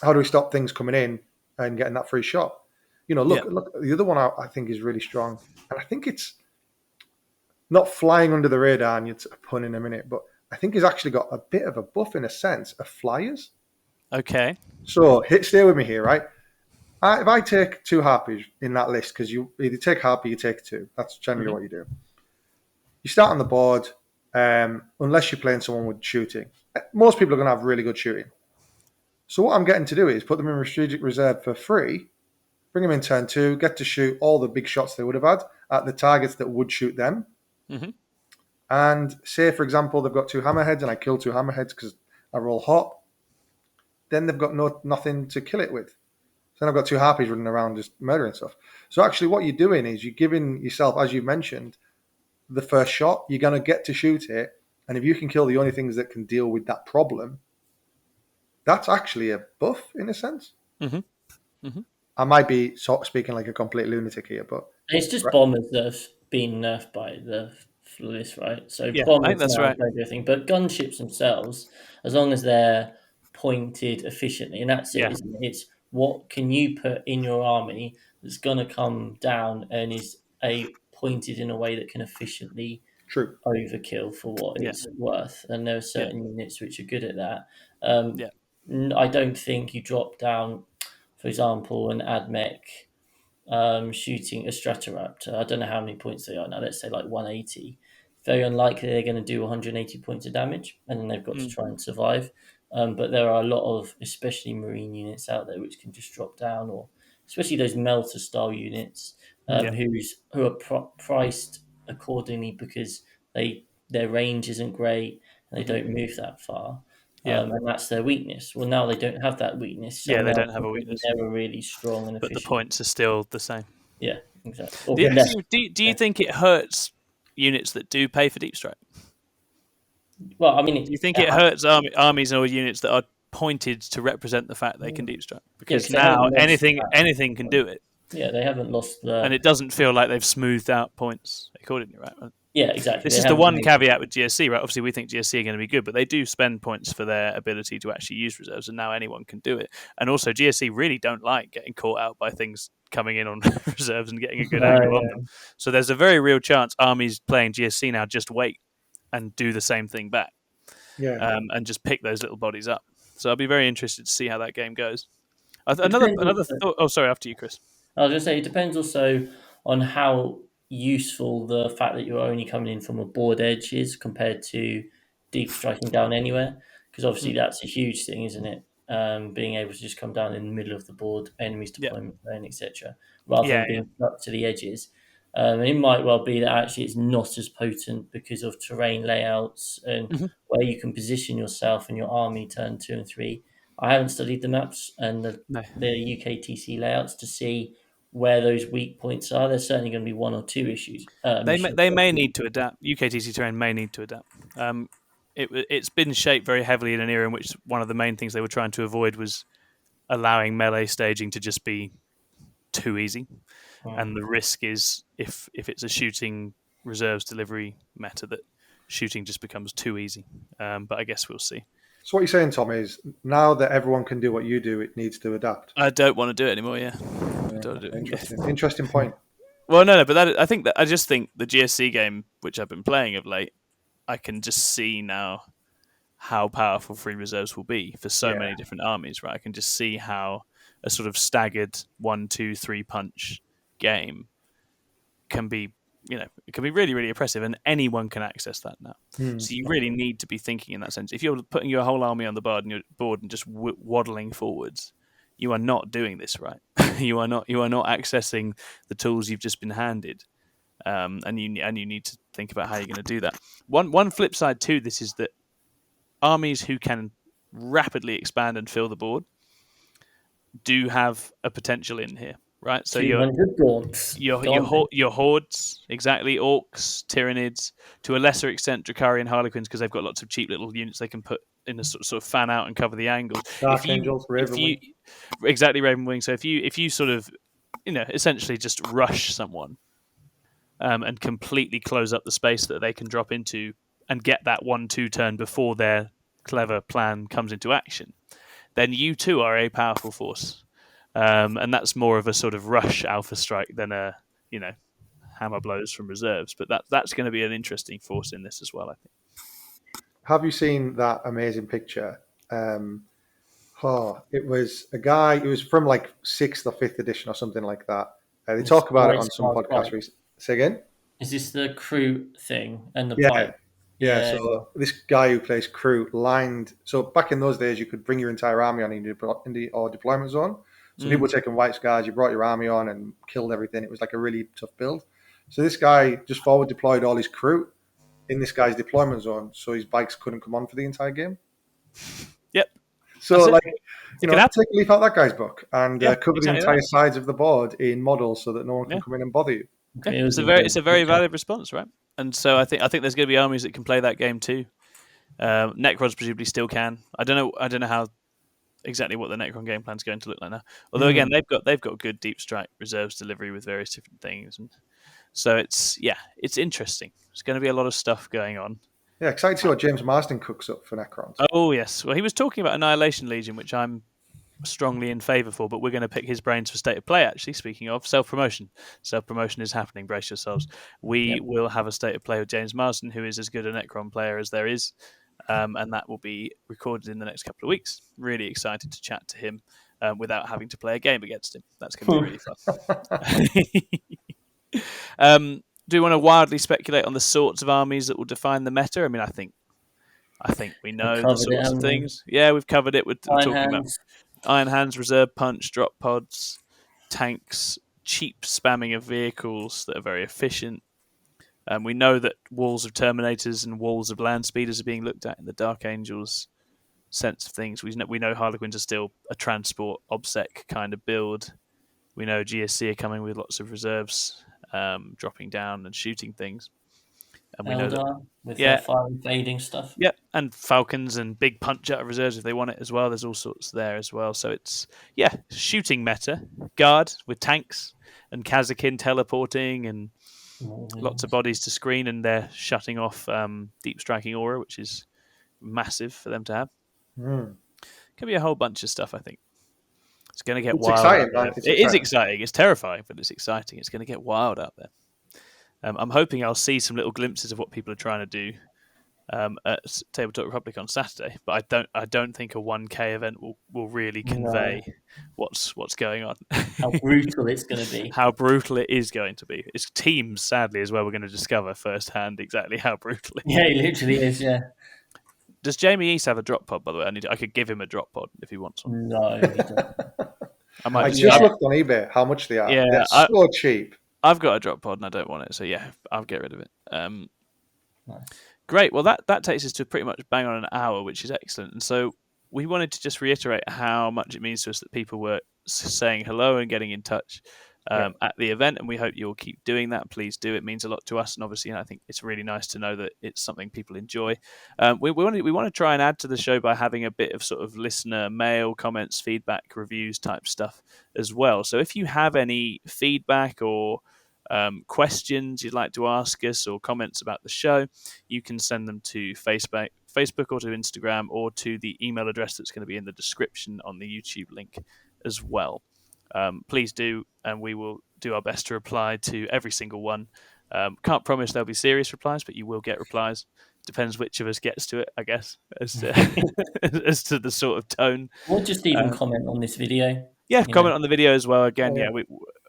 How do we stop things coming in and getting that free shot? Look, the other one I think is really strong. And I think it's not flying under the radar, and it's a pun in a minute, but I think he's actually got a bit of a buff in a sense of flyers. Okay. So stay with me here, right? If I take 2 harpies in that list, because you either take harpy, you take 2. That's generally what you do. You start on the board, unless you're playing someone with shooting. Most people are going to have really good shooting. So what I'm getting to do is put them in strategic reserve for free, bring them in turn 2, get to shoot all the big shots they would have had at the targets that would shoot them. Mm-hmm. And say, for example, they've got 2 hammerheads and I kill 2 hammerheads because I roll hot. Then they've got nothing to kill it with. So Then I've got 2 harpies running around just murdering stuff. So actually what you're doing is you're giving yourself, as you mentioned, the first shot. You're going to get to shoot it. And if you can kill the only things that can deal with that problem, that's actually a buff in a sense. Mm-hmm. Mm-hmm. I might be sort of speaking like a complete lunatic here, but It's just bombers that have been nerfed by the list, right? So Yeah, I bombers think that's now right. do everything, but gunships themselves, as long as they're pointed efficiently, and that's it, Yeah. isn't it? It's what can you put in your army that's going to come down and is pointed in a way that can efficiently true. overkill for what Yeah. it's worth, and there are certain units which are good at that. Yeah. I don't think you drop down, for example, an AdMech shooting a Stratoraptor. I don't know how many points they are now. Let's say like 180. Very unlikely they're going to do 180 points of damage, and then they've got to try and survive. But there are a lot of, especially marine units out there, which can just drop down, or especially those melter style units, who are priced accordingly because their range isn't great and they don't move that far. Yeah. And that's their weakness. Well, now they don't have that weakness. So Yeah, they now don't have a they're weakness. never really strong and But the efficient. points are still the same. Yeah, exactly. Or Do less. you think it hurts units that do pay for deep strike? Well, I mean, Do you think it hurts armies or units that are pointed to represent the fact they can deep strike? Because they haven't now lost anything can do it, Yeah, they haven't lost the. and it doesn't feel like they've smoothed out points accordingly, right? Yeah, exactly. This They is the haven't one made- caveat with GSC, right? Obviously, we think GSC are going to be good, but they do spend points for their ability to actually use reserves, and now anyone can do it. And also, GSC really don't like getting caught out by things coming in on reserves and getting a good angle on them. So there's a very real chance armies playing GSC now just wait and do the same thing back, and just pick those little bodies up. So I'll be very interested to see how that game goes. Another thought. Oh, sorry. After you, Chris. I was going to say it depends also on how useful the fact that you're only coming in from a board edge is compared to deep striking down anywhere. Because obviously that's a huge thing, isn't it? Being able to just come down in the middle of the board, enemies deployment lane, etc., rather than being stuck to the edges. And it might well be that actually it's not as potent because of terrain layouts and where you can position yourself and your army turn 2 and 3. I haven't studied the maps and the UKTC layouts to see where those weak points are. There's certainly going to be one or two issues. They may need to adapt. UKTC terrain may need to adapt. It's been shaped very heavily in an era in which one of the main things they were trying to avoid was allowing melee staging to just be too easy. And the risk is if it's a shooting reserves delivery meta that shooting just becomes too easy. But I guess we'll see. So what you're saying, Tom, is now that everyone can do what you do, it needs to adapt. I don't want to do it anymore. Interesting point. Well, no, but I just think the GSC game, which I've been playing of late, I can just see now how powerful free reserves will be for so many different armies. Right, I can just see how a sort of staggered 1, 2, 3 punch game can be. It can be really, really oppressive, and anyone can access that now. So you really need to be thinking in that sense. If you're putting your whole army on the board and just waddling forwards, you are not doing this right. You are not accessing the tools you've just been handed, and you need to think about how you're going to do that. One flip side to this is that armies who can rapidly expand and fill the board do have a potential in here. Right, so your hordes, exactly, orcs, tyranids, to a lesser extent Drakari Harlequins, because they've got lots of cheap little units they can put in a sort of fan out and cover the angles. Dark Angels, Ravenwing. Exactly, Ravenwing. So if you sort of, essentially just rush someone, and completely close up the space that they can drop into and get that 1-2 turn before their clever plan comes into action, then you too are a powerful force. And that's more of a sort of rush alpha strike than a hammer blows from reserves. But that's going to be an interesting force in this as well, I think. Have you seen that amazing picture? It was a guy. It was from like 6th or 5th edition or something like that. They talk about it on some podcasts recently. Say again? Is this the crew thing and the pipe? Yeah, so this guy who plays crew lined. So back in those days, you could bring your entire army on in your deployment zone. So people were taking white scars. You brought your army on and killed everything. It was like a really tough build. So this guy just forward deployed all his crew in this guy's deployment zone, so his bikes couldn't come on for the entire game. Yep. So take a leaf out of that guy's book and cover the entire sides of the board in models so that no one can come in and bother you. Yeah. It's a very valid response, right? And so I think there's going to be armies that can play that game too. Necrons presumably still can. I don't know how exactly what the Necron game plan is going to look like now. Although again, they've got good deep strike reserves delivery with various different things, and so it's interesting. There's going to be a lot of stuff going on. Yeah, excited to see what James Marsden cooks up for Necrons. Oh yes, well he was talking about Annihilation Legion, which I'm strongly in favour for, but we're going to pick his brains for State of Play. Actually, speaking of self-promotion is happening. Brace yourselves. We will have a State of Play with James Marsden, who is as good a Necron player as there is. And that will be recorded in the next couple of weeks. Really excited to chat to him without having to play a game against him. That's going to be really fun. Do you want to wildly speculate on the sorts of armies that will define the meta? I mean, I think we know the sorts of things. Yeah, we've covered it. We're talking about Iron Hands, Reserve Punch, Drop Pods, tanks, cheap spamming of vehicles that are very efficient. We know that walls of Terminators and walls of Land Speeders are being looked at in the Dark Angels sense of things. We know Harlequins are still a transport obsec kind of build. We know GSC are coming with lots of reserves, dropping down and shooting things. And we know that with their fire invading stuff. Yeah, and Falcons and big punch out of reserves if they want it as well. There's all sorts there as well. So it's shooting meta, guard with tanks and Kazakin teleporting and lots of bodies to screen, and they're shutting off deep striking aura, which is massive for them to have. Could be a whole bunch of stuff. I think it's going to get wild. Exciting, It is exciting. It's terrifying, but it's exciting. It's going to get wild out there. I'm hoping I'll see some little glimpses of what people are trying to do at Tabletop Republic on Saturday, but I don't think a 1K event will really convey what's going on. How brutal it's going to be. How brutal it is going to be. It's teams, sadly, is where we're going to discover firsthand exactly how brutal it is. Yeah, it literally is, yeah. Does Jamie East have a drop pod, by the way? I could give him a drop pod if he wants one. No, he doesn't. I just looked on eBay how much they are. Yeah, they're so cheap. I've got a drop pod and I don't want it, so yeah, I'll get rid of it. Nice. Great. Well, that takes us to pretty much bang on an hour, which is excellent. And so we wanted to just reiterate how much it means to us that people were saying hello and getting in touch at the event, and we hope you'll keep doing that. Please do. It means a lot to us, and obviously, I think it's really nice to know that it's something people enjoy. We want to try and add to the show by having a bit of sort of listener mail, comments, feedback, reviews type stuff as well. So if you have any feedback or questions you'd like to ask us or comments about the show, you can send them to Facebook or to Instagram or to the email address that's going to be in the description on the YouTube link as well. Please do, and we will do our best to reply to every single one. Can't promise there'll be serious replies, but you will get replies. Depends which of us gets to it, I guess, as to the sort of tone. Or just even comment on this video. Yeah, comment on the video as well. Again,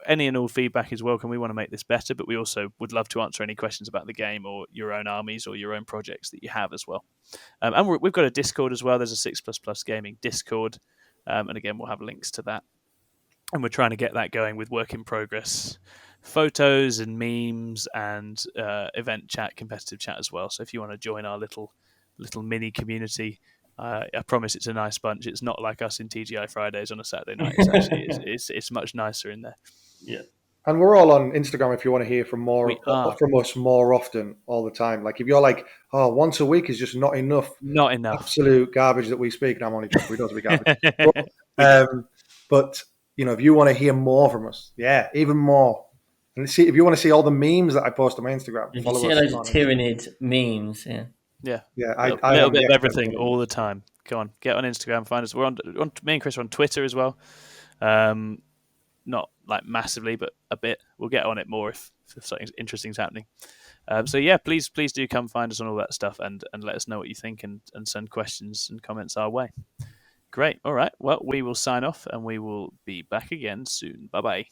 any and all feedback is welcome. We want to make this better, but we also would love to answer any questions about the game or your own armies or your own projects that you have as well. And we've got a Discord as well. There's a 6++ Gaming Discord. And again, we'll have links to that. And we're trying to get that going with work in progress photos and memes and event chat, competitive chat as well. So if you want to join our little mini community, I promise it's a nice bunch. It's not like us in TGI Fridays on a Saturday night. It's actually it's much nicer in there. Yeah. And we're all on Instagram if you want to hear from us more often, all the time. Like if you're like, once a week is just not enough. Not enough. Absolute garbage that we speak. And I'm only joking. We don't speak garbage. But if you want to hear more from us, even more. And see if you want to see all the memes that I post on my Instagram. If you see those Tyrannid memes, yeah. A little bit of everything all the time. Go on, get on Instagram, find us. We're on me and Chris are on Twitter as well. Not like massively, but a bit. We'll get on it more if something interesting's happening. So yeah, please do come find us on all that stuff and let us know what you think and send questions and comments our way. Great. All right. Well, we will sign off and we will be back again soon. Bye-bye.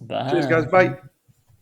Bye. Cheers, guys. Bye.